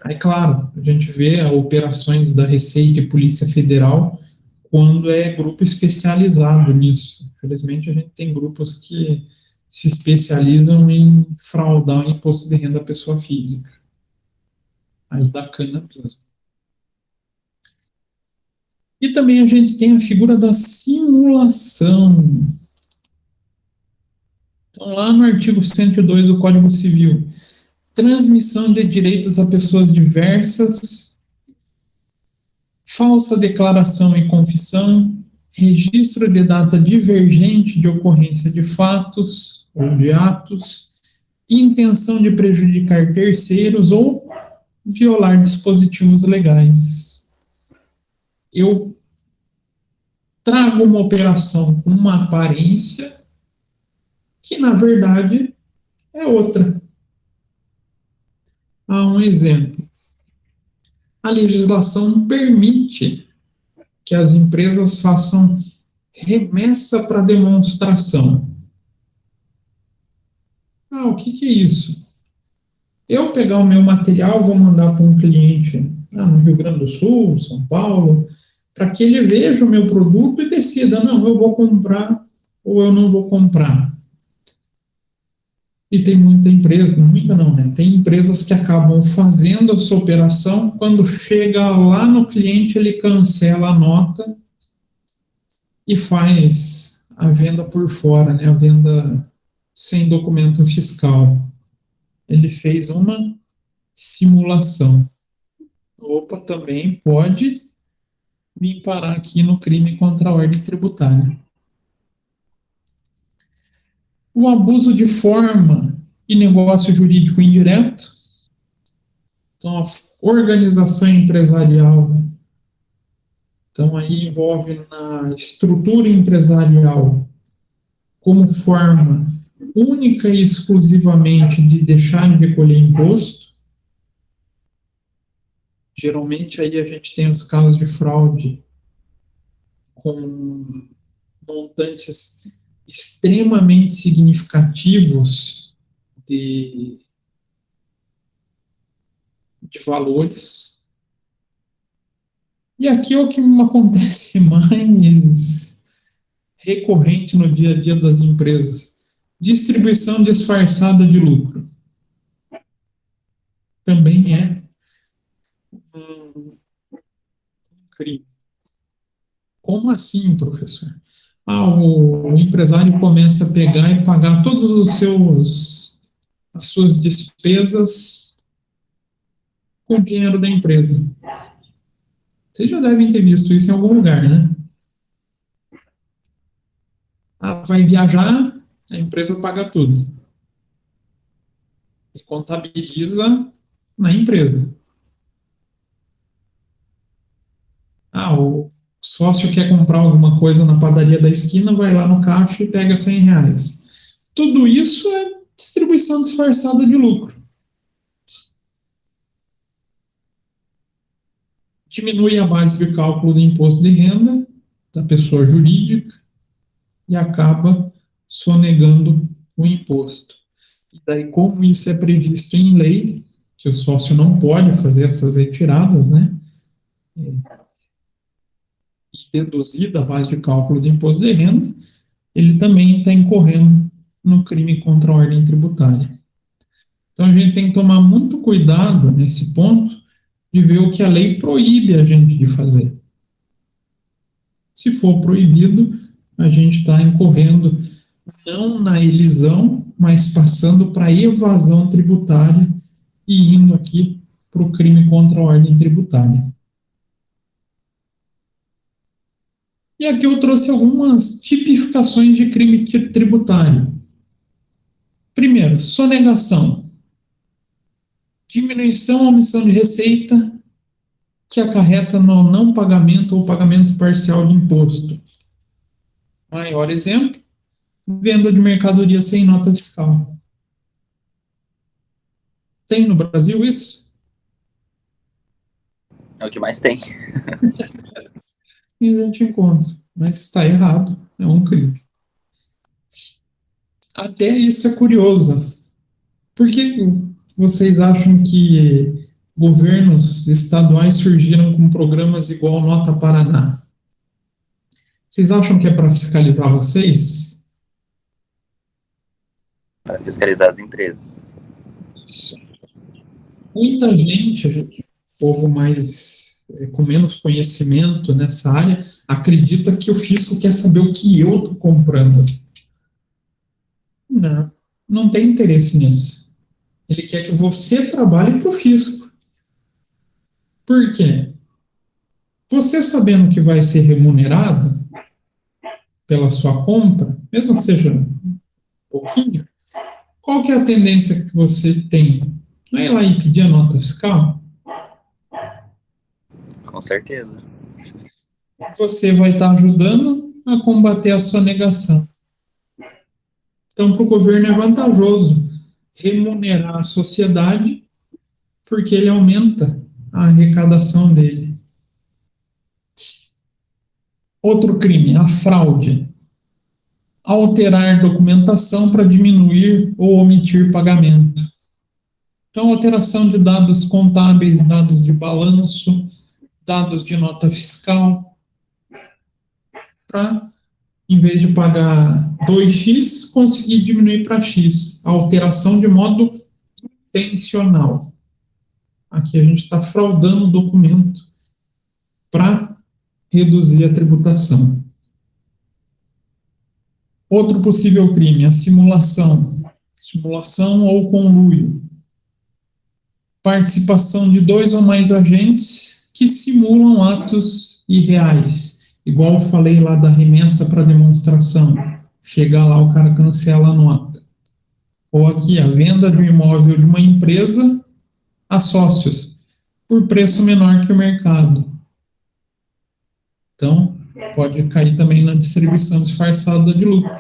Aí, claro, a gente vê operações da Receita e Polícia Federal quando é grupo especializado nisso. Infelizmente, a gente tem grupos que se especializam em fraudar o imposto de renda à pessoa física. Aí dá cana mesmo. E também a gente tem a figura da simulação. Então, lá no artigo 102 do Código Civil, transmissão de direitos a pessoas diversas, falsa declaração e confissão, registro de data divergente de ocorrência de fatos ou de atos, intenção de prejudicar terceiros ou violar dispositivos legais. Eu trago uma operação com uma aparência que, na verdade, é outra. Há um exemplo. A legislação permite que as empresas façam remessa para demonstração. O que é isso? Eu pegar o meu material, vou mandar para um cliente no Rio Grande do Sul, São Paulo, para que ele veja o meu produto e decida, não, eu vou comprar ou eu não vou comprar. E tem muita empresa, muita não, né? Tem empresas que acabam fazendo essa operação, quando chega lá no cliente, ele cancela a nota e faz a venda por fora, né? A venda sem documento fiscal. Ele fez uma simulação. Opa, também pode me parar aqui no crime contra a ordem tributária. O abuso de forma e negócio jurídico indireto. Então, a organização empresarial. Então, aí envolve na estrutura empresarial como forma única e exclusivamente de deixar de recolher imposto. Geralmente, aí a gente tem os casos de fraude com montantes extremamente significativos de valores. E aqui é o que acontece mais recorrente no dia a dia das empresas: distribuição disfarçada de lucro. Também é um crime. Como assim, professor? O empresário começa a pegar e pagar todos as suas despesas com o dinheiro da empresa. Vocês já devem ter visto isso em algum lugar, né? Vai viajar, a empresa paga tudo. E contabiliza na empresa. O sócio quer comprar alguma coisa na padaria da esquina, vai lá no caixa e pega R$100. Tudo isso é distribuição disfarçada de lucro. Diminui a base de cálculo do imposto de renda da pessoa jurídica e acaba sonegando o imposto. E daí, como isso é previsto em lei, que o sócio não pode fazer essas retiradas, né? E deduzir da base de cálculo do imposto de renda, ele também está incorrendo no crime contra a ordem tributária. Então, a gente tem que tomar muito cuidado nesse ponto de ver o que a lei proíbe a gente de fazer. Se for proibido, a gente está incorrendo não na elisão, mas passando para a evasão tributária e indo aqui para o crime contra a ordem tributária. E aqui eu trouxe algumas tipificações de crime tributário. Primeiro, sonegação. Diminuição ou omissão de receita que acarreta no não pagamento ou pagamento parcial de imposto. Maior exemplo, venda de mercadoria sem nota fiscal. Tem no Brasil isso? É o que mais tem. E a gente encontra, mas está errado, é um crime. Até isso é curioso. Por que vocês acham que governos estaduais surgiram com programas igual Nota Paraná? Vocês acham que é para fiscalizar vocês? Para fiscalizar as empresas. Isso. Muita gente, povo mais com menos conhecimento nessa área, acredita que o fisco quer saber o que eu estou comprando. Não, não tem interesse nisso. Ele quer que você trabalhe para o fisco. Por quê? Você sabendo que vai ser remunerado pela sua compra, mesmo que seja um pouquinho, qual que é a tendência que você tem? Não é ir lá e pedir a nota fiscal? Com certeza. Você vai estar ajudando a combater a sonegação. Então, para o governo é vantajoso remunerar a sociedade, porque ele aumenta a arrecadação dele. Outro crime, a fraude. Alterar documentação para diminuir ou omitir pagamento. Então, alteração de dados contábeis, dados de balanço, dados de nota fiscal, para, em vez de pagar 2x, conseguir diminuir para x. Alteração de modo intencional. Aqui a gente está fraudando o documento para reduzir a tributação. Outro possível crime, a simulação. Simulação ou conluio. Participação de 2 ou mais agentes que simulam atos irreais. Igual eu falei lá da remessa para demonstração. Chega lá, o cara cancela a nota. Ou aqui, a venda de um imóvel de uma empresa a sócios, por preço menor que o mercado. Então, pode cair também na distribuição disfarçada de lucro.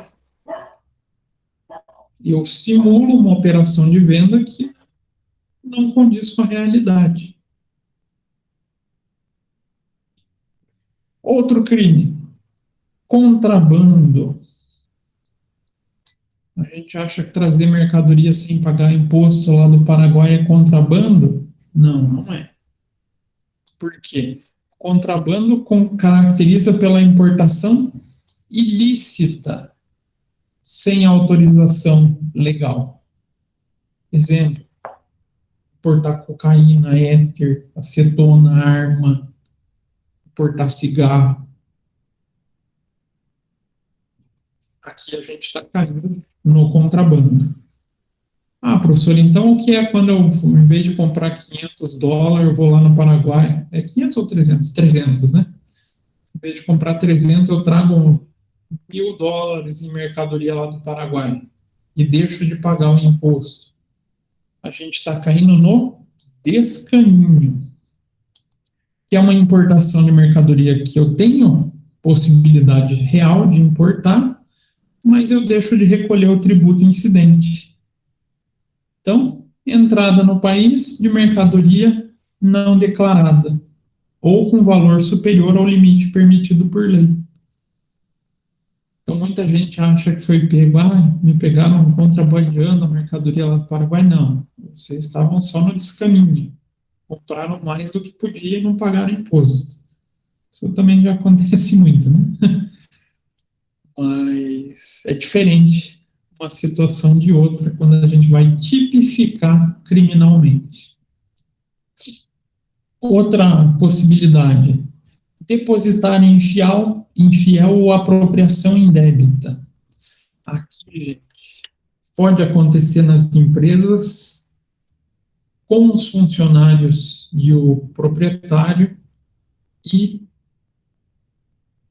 Eu simulo uma operação de venda que não condiz com a realidade. Outro crime, contrabando. A gente acha que trazer mercadoria sem pagar imposto lá do Paraguai é contrabando? Não, não é. Por quê? Contrabando caracteriza pela importação ilícita, sem autorização legal. Exemplo, importar cocaína, éter, acetona, arma, importar cigarro. Aqui a gente está caindo no contrabando. Ah, professor, então o que é quando eu, em vez de comprar $500, eu vou lá no Paraguai? É 500 ou 300? 300, né? Em vez de comprar 300, eu trago $1.000 em mercadoria lá do Paraguai e deixo de pagar o imposto. A gente está caindo no descaminho, que é uma importação de mercadoria que eu tenho possibilidade real de importar, mas eu deixo de recolher o tributo incidente. Então, entrada no país de mercadoria não declarada, ou com valor superior ao limite permitido por lei. Então, muita gente acha que foi pego, me pegaram contrabandeando a mercadoria lá do Paraguai. Não, vocês estavam só no descaminho. Compraram mais do que podia e não pagaram imposto. Isso também já acontece muito, né? Mas é diferente uma situação de outra quando a gente vai tipificar criminalmente. Outra possibilidade, depositar infiel ou apropriação indébita. Aqui, gente, pode acontecer nas empresas com os funcionários e o proprietário e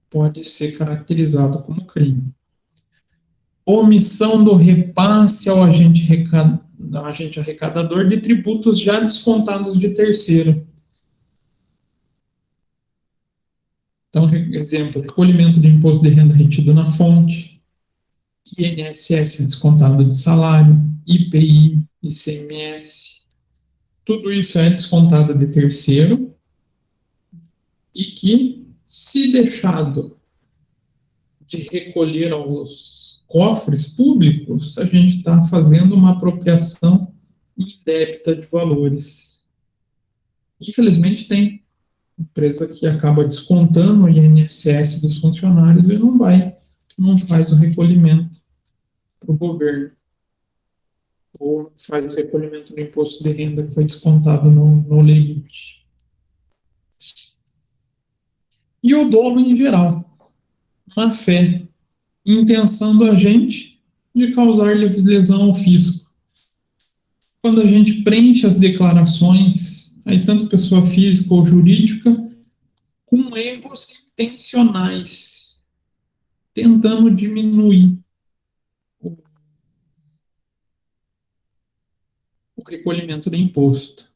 pode ser caracterizado como crime. Omissão do repasse ao agente arrecadador de tributos já descontados de terceiro. Então, exemplo, recolhimento do imposto de renda retido na fonte, INSS descontado de salário, IPI, ICMS, tudo isso é descontado de terceiro e que, se deixado de recolher aos cofres públicos, a gente está fazendo uma apropriação indébita de valores. Infelizmente, tem empresa que acaba descontando o INSS dos funcionários e não faz o recolhimento para o governo. Ou faz o recolhimento do imposto de renda que foi descontado no limite. E o dolo em geral. Má fé. Intenção do agente de causar lesão ao fisco. Quando a gente preenche as declarações, aí tanto pessoa física ou jurídica, com erros intencionais, tentando diminuir o recolhimento do imposto.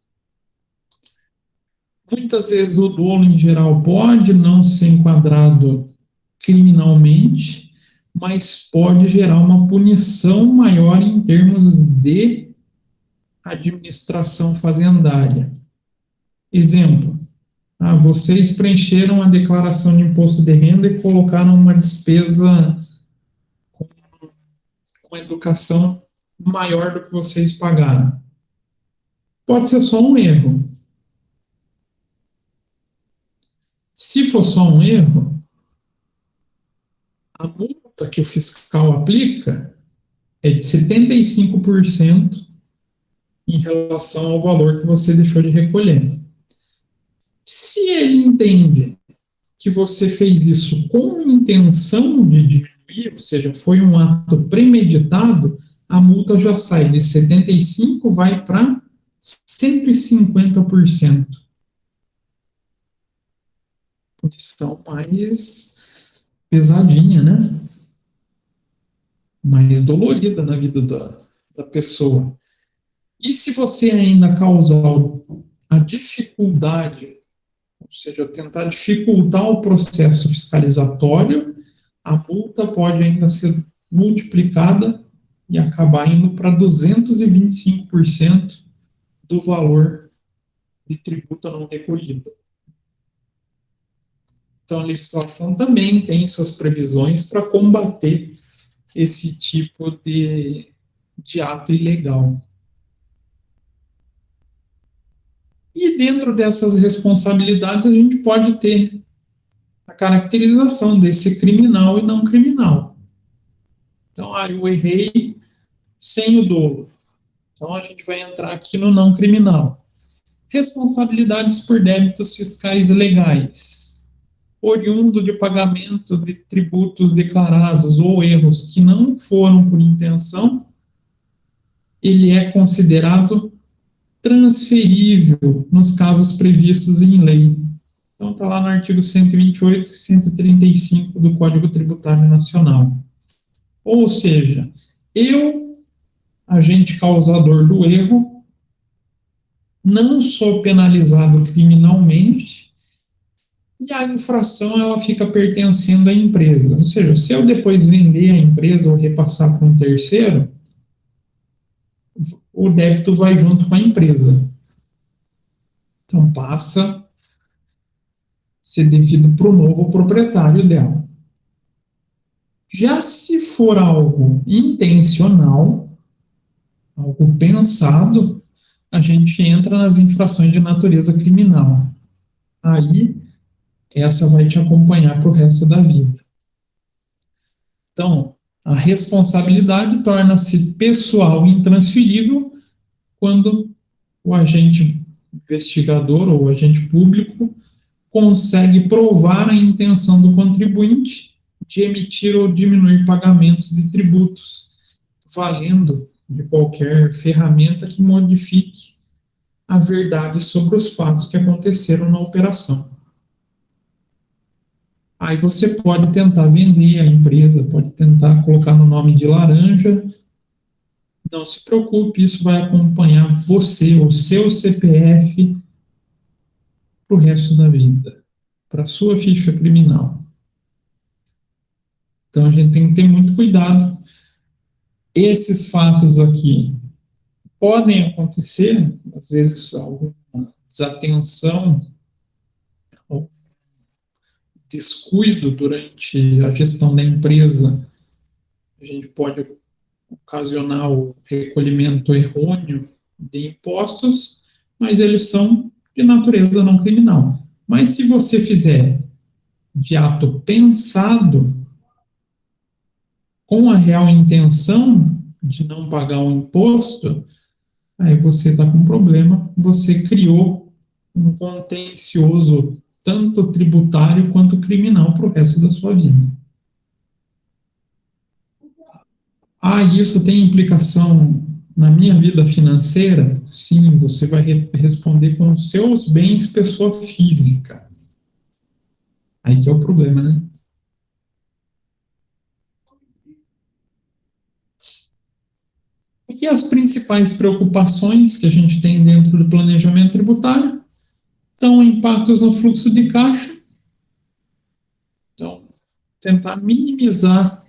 Muitas vezes o dolo em geral pode não ser enquadrado criminalmente, mas pode gerar uma punição maior em termos de administração fazendária. Exemplo, vocês preencheram a declaração de imposto de renda e colocaram uma despesa com educação maior do que vocês pagaram. Pode ser só um erro. Se for só um erro, a multa que o fiscal aplica é de 75% em relação ao valor que você deixou de recolher. Se ele entende que você fez isso com intenção de diminuir, ou seja, foi um ato premeditado, a multa já sai de 75%, vai para 150%. Punição mais pesadinha, né? Mais dolorida na vida da pessoa. E se você ainda causar a dificuldade, ou seja, tentar dificultar o processo fiscalizatório, a multa pode ainda ser multiplicada e acabar indo para 225% do valor de tributo não recolhido. Então, a legislação também tem suas previsões para combater esse tipo de ato ilegal. E dentro dessas responsabilidades, a gente pode ter a caracterização desse criminal e não criminal. Então, eu errei sem o dolo. Então, a gente vai entrar aqui no não criminal. Responsabilidades por débitos fiscais legais, oriundo de pagamento de tributos declarados ou erros que não foram por intenção, ele é considerado transferível nos casos previstos em lei. Então, está lá no artigo 128 e 135 do Código Tributário Nacional. Ou seja, eu, agente causador do erro, não sou penalizado criminalmente e a infração ela fica pertencendo à empresa. Ou seja, se eu depois vender a empresa ou repassar para um terceiro, o débito vai junto com a empresa. Então, passa a ser devido para o novo proprietário dela. Já se for algo intencional, algo pensado, a gente entra nas infrações de natureza criminal. Aí, essa vai te acompanhar para o resto da vida. Então, a responsabilidade torna-se pessoal e intransferível quando o agente investigador ou o agente público consegue provar a intenção do contribuinte de emitir ou diminuir pagamentos de tributos, valendo de qualquer ferramenta que modifique a verdade sobre os fatos que aconteceram na operação. Aí você pode tentar vender a empresa, pode tentar colocar no nome de laranja. Não se preocupe, isso vai acompanhar você, o seu CPF, para o resto da vida, para a sua ficha criminal. Então a gente tem que ter muito cuidado. Esses fatos aqui podem acontecer, às vezes alguma desatenção ou descuido durante a gestão da empresa, a gente pode ocasionar o recolhimento errôneo de impostos, mas eles são de natureza não criminal. Mas se você fizer de ato pensado, com a real intenção de não pagar o imposto, aí você está com um problema, você criou um contencioso tanto tributário quanto criminal para o resto da sua vida. Isso tem implicação na minha vida financeira? Sim, você vai responder com os seus bens pessoa física. Aí que é o problema, né? E as principais preocupações que a gente tem dentro do planejamento tributário? Então, impactos no fluxo de caixa. Então, tentar minimizar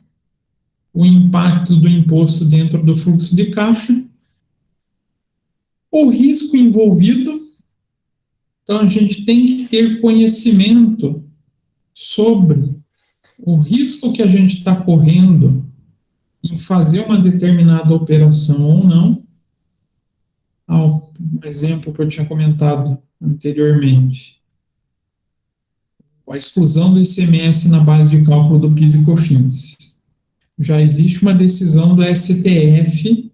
o impacto do imposto dentro do fluxo de caixa. O risco envolvido. Então, a gente tem que ter conhecimento sobre o risco que a gente está correndo em fazer uma determinada operação ou não. Um exemplo que eu tinha comentado anteriormente. A exclusão do ICMS na base de cálculo do PIS e COFINS. Já existe uma decisão do STF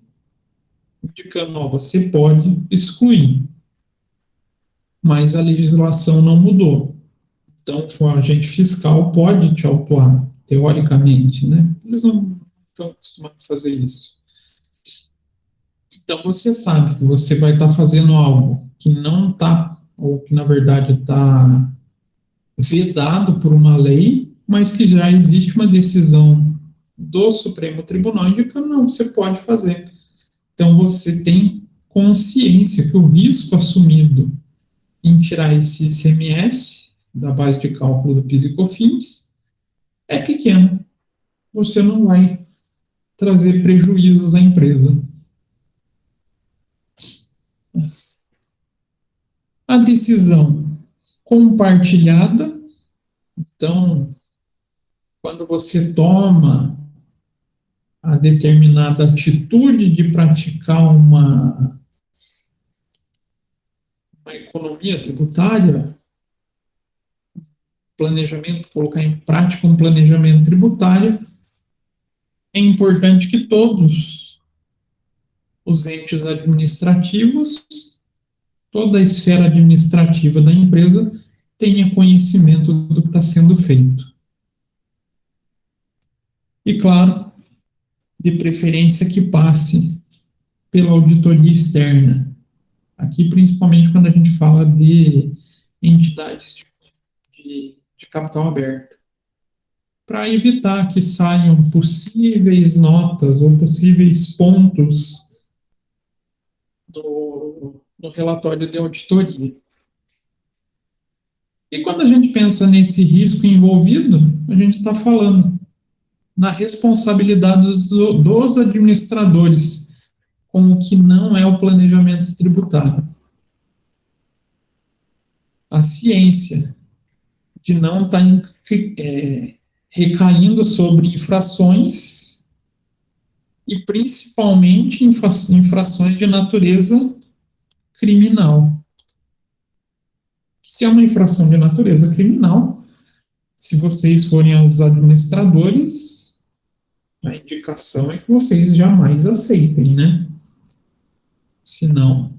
indicando, você pode excluir, mas a legislação não mudou. Então, o agente fiscal pode te autuar, teoricamente, né? Eles não estão acostumados a fazer isso. Então, você sabe que você vai estar fazendo algo que não está, ou que, na verdade, está vedado por uma lei, mas que já existe uma decisão do Supremo Tribunal indicando, não, você pode fazer. Então, você tem consciência que o risco assumido em tirar esse ICMS da base de cálculo do PIS e COFINS é pequeno. Você não vai trazer prejuízos à empresa. A decisão compartilhada. Então, quando você toma a determinada atitude de praticar uma economia tributária, planejamento, colocar em prática um planejamento tributário, é importante que todos os entes administrativos, toda a esfera administrativa da empresa tenha conhecimento do que está sendo feito. E, claro, de preferência que passe pela auditoria externa. Aqui, principalmente, quando a gente fala de entidades de capital aberto, para evitar que saiam possíveis notas ou possíveis pontos no relatório de auditoria. E quando a gente pensa nesse risco envolvido, a gente está falando na responsabilidade dos administradores com o que não é o planejamento tributário. A ciência de não estar recaindo sobre infrações e principalmente infrações de natureza criminal. Se é uma infração de natureza criminal, se vocês forem os administradores, a indicação é que vocês jamais aceitem, né? Senão,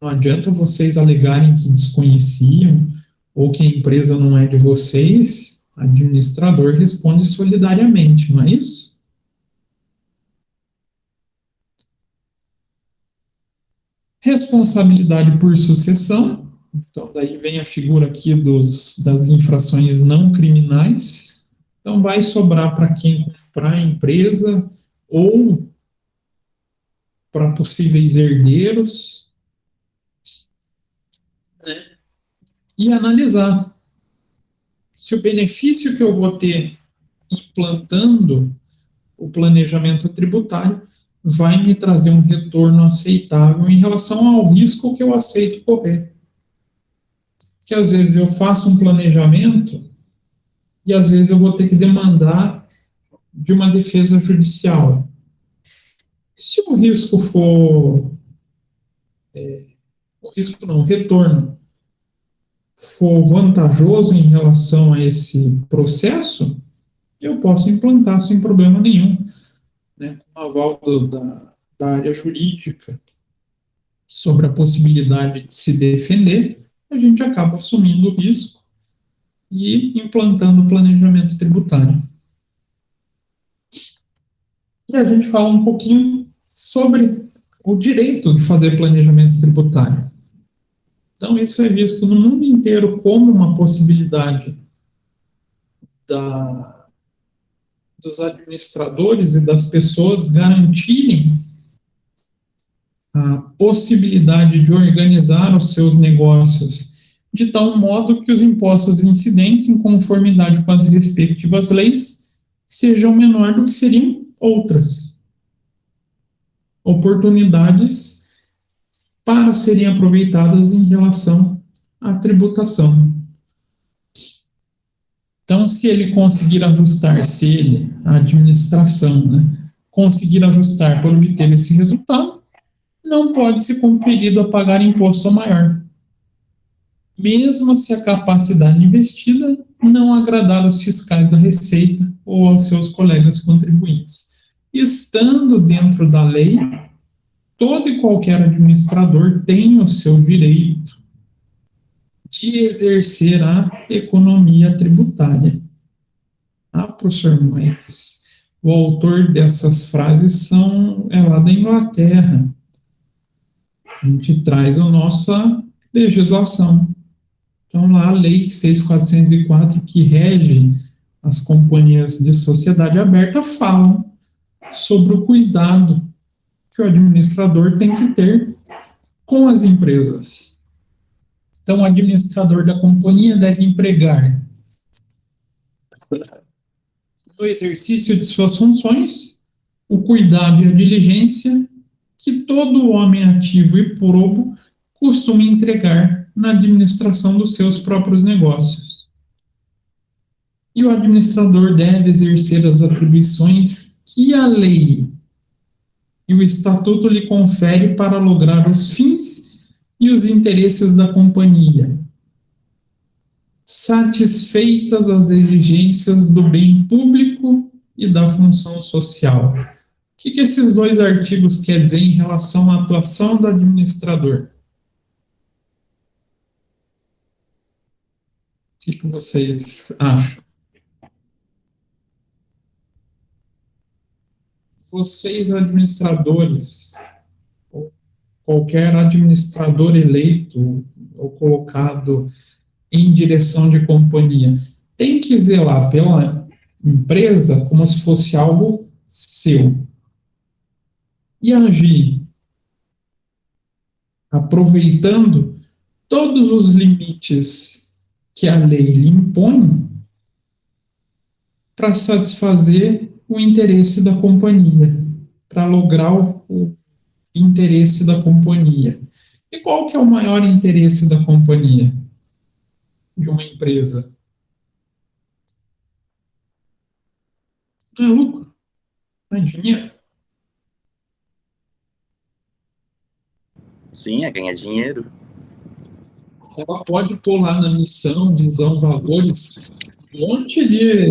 não adianta vocês alegarem que desconheciam ou que a empresa não é de vocês, o administrador responde solidariamente, não é isso? Responsabilidade por sucessão. Então, daí vem a figura aqui das infrações não criminais. Então, vai sobrar para quem comprar a empresa ou para possíveis herdeiros, né? E analisar se o benefício que eu vou ter implantando o planejamento tributário vai me trazer um retorno aceitável em relação ao risco que eu aceito correr. Porque às vezes eu faço um planejamento e às vezes eu vou ter que demandar de uma defesa judicial. Se o risco for, o retorno for vantajoso em relação a esse processo, eu posso implantar sem problema nenhum, né, com o aval da área jurídica sobre a possibilidade de se defender, a gente acaba assumindo o risco e implantando o planejamento tributário. E a gente fala um pouquinho sobre o direito de fazer planejamento tributário. Então, isso é visto no mundo inteiro como uma possibilidade dos administradores e das pessoas garantirem a possibilidade de organizar os seus negócios de tal modo que os impostos incidentes, em conformidade com as respectivas leis, sejam menor do que seriam outras oportunidades para serem aproveitadas em relação à tributação. Então, se ele conseguir ajustar, a administração, né, conseguir ajustar para obter esse resultado, não pode ser compelido a pagar imposto maior, mesmo se a capacidade investida não agradar aos fiscais da Receita ou aos seus colegas contribuintes. Estando dentro da lei, todo e qualquer administrador tem o seu direito de exercer a economia tributária. Ah, professor, mas o autor dessas frases é lá da Inglaterra. A gente traz a nossa legislação. Então, lá a Lei 6.404, que rege as companhias de sociedade aberta, falam sobre o cuidado que o administrador tem que ter com as empresas. Então, o administrador da companhia deve empregar, no exercício de suas funções, o cuidado e a diligência que todo homem ativo e probo costuma entregar na administração dos seus próprios negócios. E o administrador deve exercer as atribuições que a lei e o estatuto lhe confere para lograr os fins e os interesses da companhia, satisfeitas as exigências do bem público e da função social. O que esses dois artigos querem dizer em relação à atuação do administrador? O que vocês acham? Vocês, administradores, ou qualquer administrador eleito ou colocado em direção de companhia, tem que zelar pela empresa como se fosse algo seu. E agir aproveitando todos os limites que a lei lhe impõe para satisfazer o interesse da companhia, para lograr o interesse da companhia. E qual que é o maior interesse da companhia? De uma empresa? Não é lucro, não é dinheiro. Sim, é ganhar dinheiro. Ela pode pôr lá na missão, visão, valores, um monte de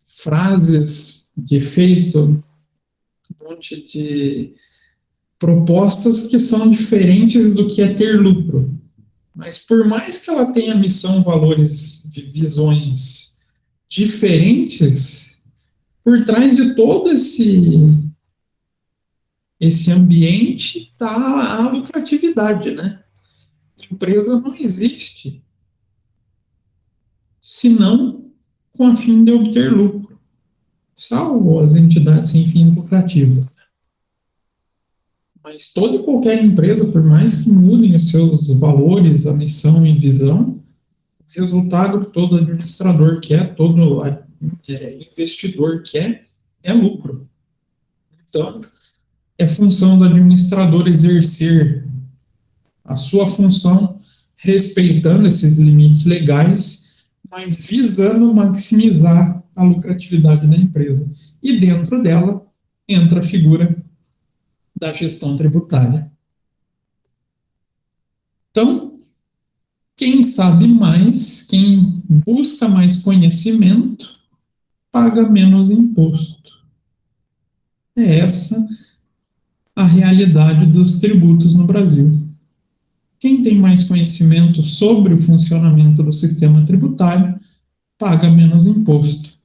frases de efeito, um monte de propostas que são diferentes do que é ter lucro. Mas por mais que ela tenha missão, valores, visões diferentes, por trás de todo esse ambiente está a lucratividade, né? A empresa não existe senão com a fim de obter lucro, salvo as entidades sem fins lucrativos. Mas toda e qualquer empresa, por mais que mudem os seus valores, a missão e visão, o resultado que todo administrador quer, todo investidor quer, é lucro. Então, é função do administrador exercer a sua função respeitando esses limites legais, mas visando maximizar a lucratividade da empresa. E dentro dela entra a figura da gestão tributária. Então, quem sabe mais, quem busca mais conhecimento, paga menos imposto. É essa a realidade dos tributos no Brasil. Quem tem mais conhecimento sobre o funcionamento do sistema tributário, paga menos imposto.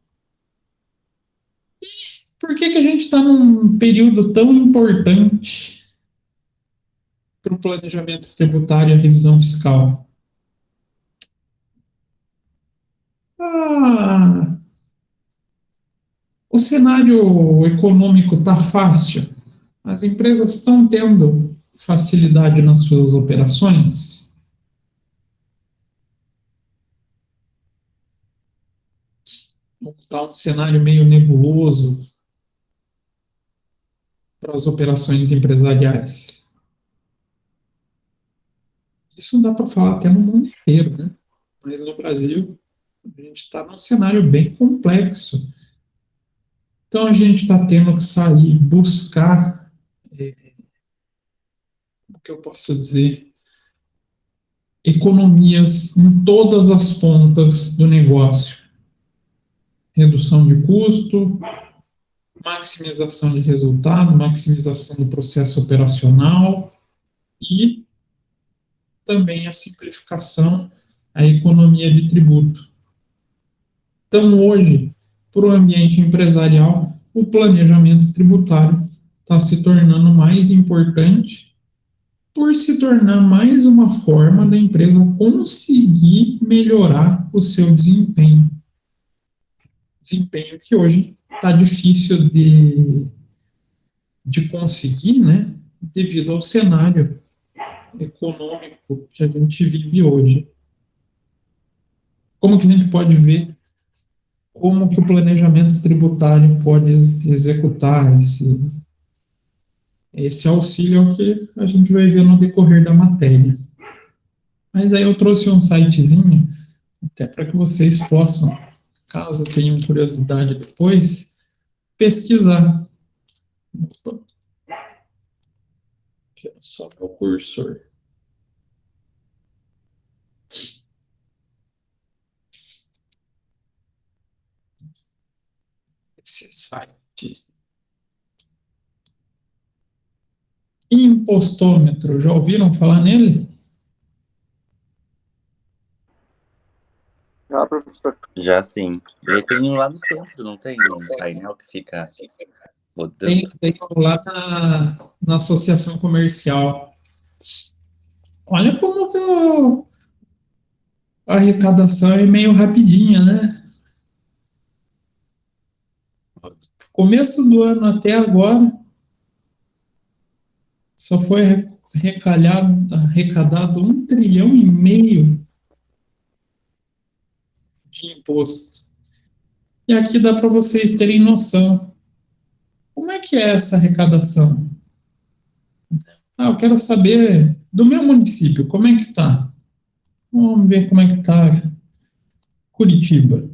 Por que a gente está num período tão importante para o planejamento tributário e a revisão fiscal? O cenário econômico está fácil, as empresas estão tendo facilidade nas suas operações. Está um cenário meio nebuloso para as operações empresariais. Isso dá para falar até no mundo inteiro, né? Mas no Brasil, a gente está num cenário bem complexo. Então, a gente está tendo que sair, buscar, o que eu posso dizer, economias em todas as pontas do negócio. Redução de custo, maximização de resultado, maximização do processo operacional e também a simplificação, a economia de tributo. Então, hoje, para o ambiente empresarial, o planejamento tributário está se tornando mais importante por se tornar mais uma forma da empresa conseguir melhorar o seu desempenho. Desempenho que hoje está difícil de conseguir, né, devido ao cenário econômico que a gente vive hoje. Como que a gente pode ver como que o planejamento tributário pode executar esse auxílio que a gente vai ver no decorrer da matéria. Mas aí eu trouxe um sitezinho, até para que vocês possam, caso tenham curiosidade depois, pesquisar. Opa. Quero só meu cursor. Esse site. Impostômetro, já ouviram falar nele? Já, professor. Já sim. Ele tem um lá no centro, não tem um painel que fica rodando? Tem lá na associação comercial. Olha como que a arrecadação é meio rapidinha, né? Começo do ano até agora, só foi arrecadado 1,5 trilhão de imposto. E aqui dá para vocês terem noção. Como é que é essa arrecadação? Eu quero saber do meu município, como é que está? Vamos ver como é que está Curitiba.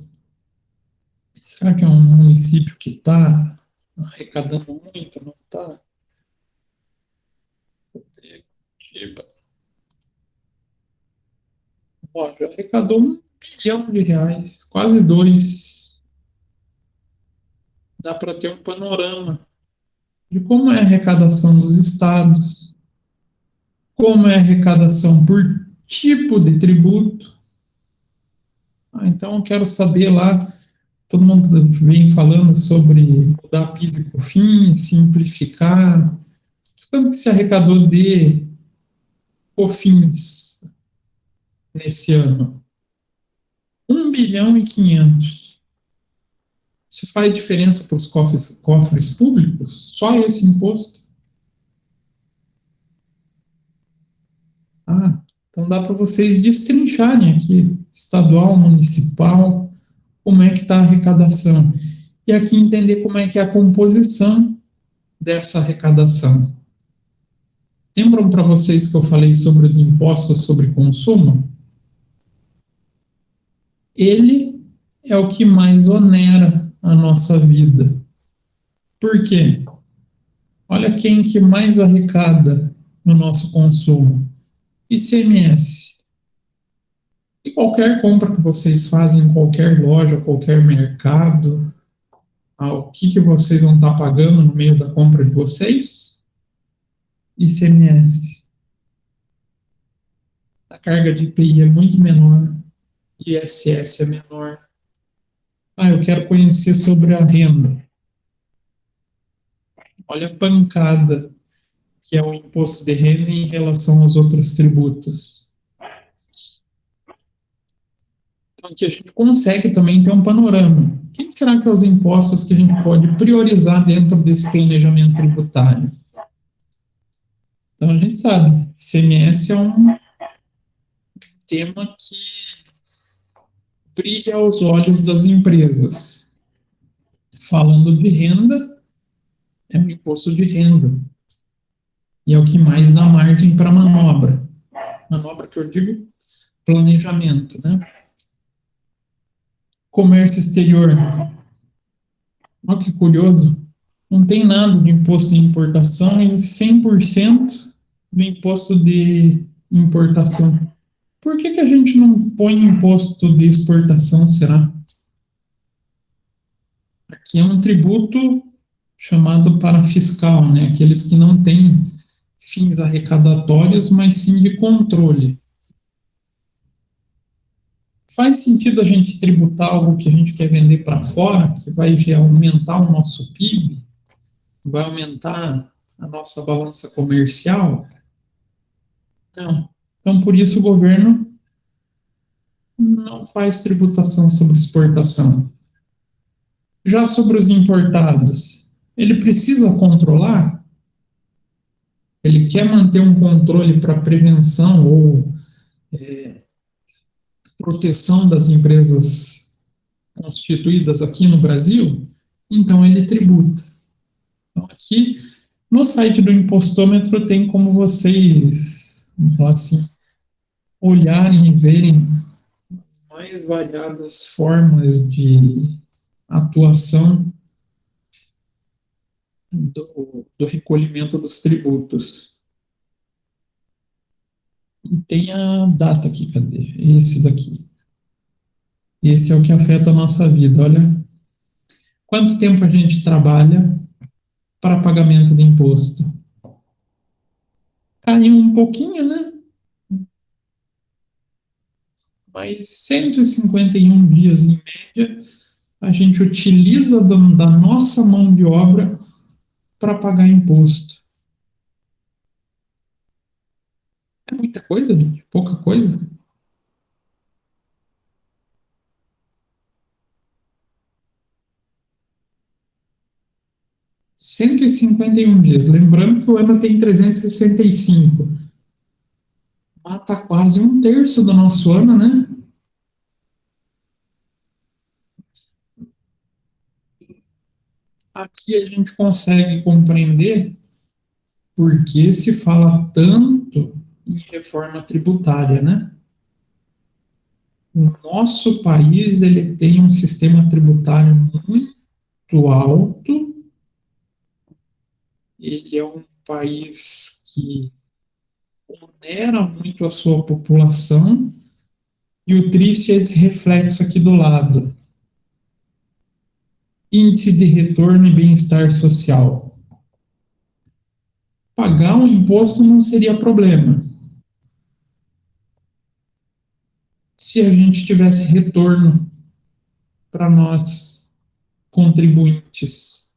Será que é um município que está arrecadando muito? Não está? Ó, já arrecadou R$ 1 bilhão, quase 2. Dá para ter um panorama de como é a arrecadação dos estados, como é a arrecadação por tipo de tributo. Então eu quero saber lá, todo mundo vem falando sobre mudar PIS e COFINS, simplificar. Quanto que se arrecadou de COFINS nesse ano? 1,5 bilhão. Isso faz diferença para os cofres públicos? Só esse imposto? Ah, então dá para vocês destrincharem aqui, estadual, municipal, como é que está a arrecadação. E aqui entender como é que é a composição dessa arrecadação. Lembram para vocês que eu falei sobre os impostos sobre consumo? Ele é o que mais onera a nossa vida. Por quê? Olha quem que mais arrecada no nosso consumo. ICMS. E qualquer compra que vocês fazem em qualquer loja, qualquer mercado, o que vocês vão estar pagando no meio da compra de vocês? ICMS. A carga de IPI é muito menor, ISS é menor. Eu quero conhecer sobre a renda. Olha a pancada que é o imposto de renda em relação aos outros tributos. Então, aqui a gente consegue também ter um panorama. O que será que são os impostos que a gente pode priorizar dentro desse planejamento tributário? Então, a gente sabe, ICMS é um tema que brilha aos olhos das empresas. Falando de renda, é um imposto de renda. E é o que mais dá margem para manobra. Manobra que eu digo, planejamento, né? Comércio exterior. Olha que curioso. Não tem nada de imposto de importação e 100% do imposto de importação. Por que a gente não põe imposto de exportação, será? Aqui é um tributo chamado parafiscal, né? Aqueles que não têm fins arrecadatórios, mas sim de controle. Faz sentido a gente tributar algo que a gente quer vender para fora, que vai aumentar o nosso PIB, vai aumentar a nossa balança comercial? Não. Então, por isso, o governo não faz tributação sobre exportação. Já sobre os importados, ele precisa controlar? Ele quer manter um controle para prevenção ou proteção das empresas constituídas aqui no Brasil? Então, ele tributa. Então, aqui, no site do Impostômetro, tem como vocês, vamos falar assim, olharem e verem mais variadas formas de atuação do recolhimento dos tributos. E tem a data aqui, cadê? Esse daqui. Esse é o que afeta a nossa vida. Olha quanto tempo a gente trabalha para pagamento de imposto. Caiu um pouquinho, né? Mas 151 dias em média a gente utiliza da nossa mão de obra para pagar imposto. É muita coisa, gente? Pouca coisa? R$ 151 dias. Lembrando que o ano tem 365. Mata quase um terço do nosso ano, né? Aqui a gente consegue compreender por que se fala tanto em reforma tributária, né? O nosso país, ele tem um sistema tributário muito alto. Ele é um país que onera muito a sua população, e o triste é esse reflexo aqui do lado. Índice de retorno e bem-estar social. Pagar um imposto não seria problema, se a gente tivesse retorno para nós, contribuintes.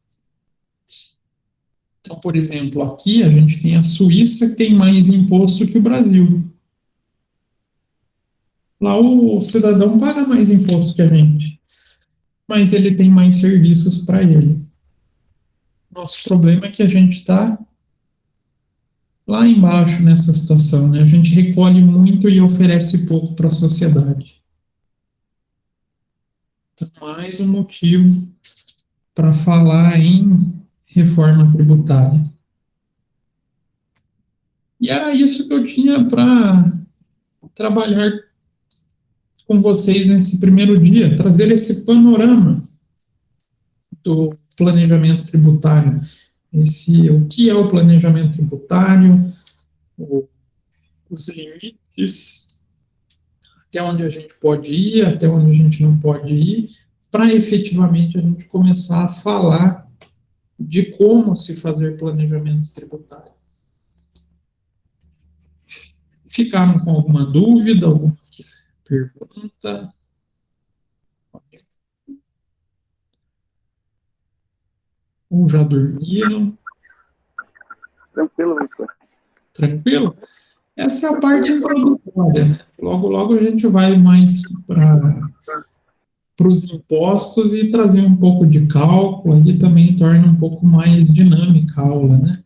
Então, por exemplo, aqui a gente tem a Suíça, que tem mais imposto que o Brasil. Lá o cidadão paga mais imposto que a gente, mas ele tem mais serviços para ele. Nosso problema é que a gente está lá embaixo nessa situação, né? A gente recolhe muito e oferece pouco para a sociedade. Então, mais um motivo para falar em reforma tributária. E era isso que eu tinha para trabalhar com vocês nesse primeiro dia, trazer esse panorama do planejamento tributário. O que é o planejamento tributário, os limites, até onde a gente pode ir, até onde a gente não pode ir, para efetivamente a gente começar a falar de como se fazer planejamento tributário. Ficaram com alguma dúvida, alguma pergunta? Ou já dormiram? Tranquilo, professor. Tranquilo? Essa é a parte introdutória, né? Logo, logo a gente vai mais para os impostos e trazer um pouco de cálculo, e também torna um pouco mais dinâmica a aula, né?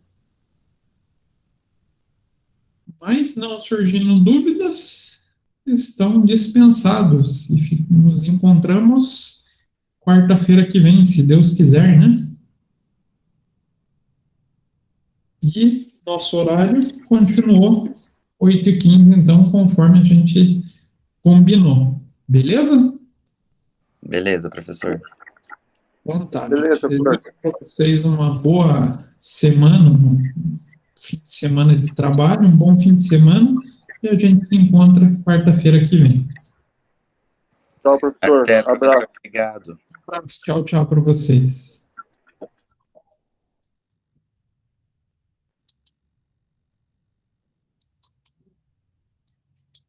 Mas não surgindo dúvidas, estão dispensados. E nos encontramos quarta-feira que vem, se Deus quiser, né? E nosso horário continuou 8h15, então, conforme a gente combinou. Beleza? Beleza, professor. Vontade. Beleza, professor. Desejo para vocês uma boa semana, um fim de semana de trabalho, um bom fim de semana, e a gente se encontra quarta-feira que vem. Tchau, professor. Até, professor. Abraço. Obrigado. Tchau, tchau para vocês.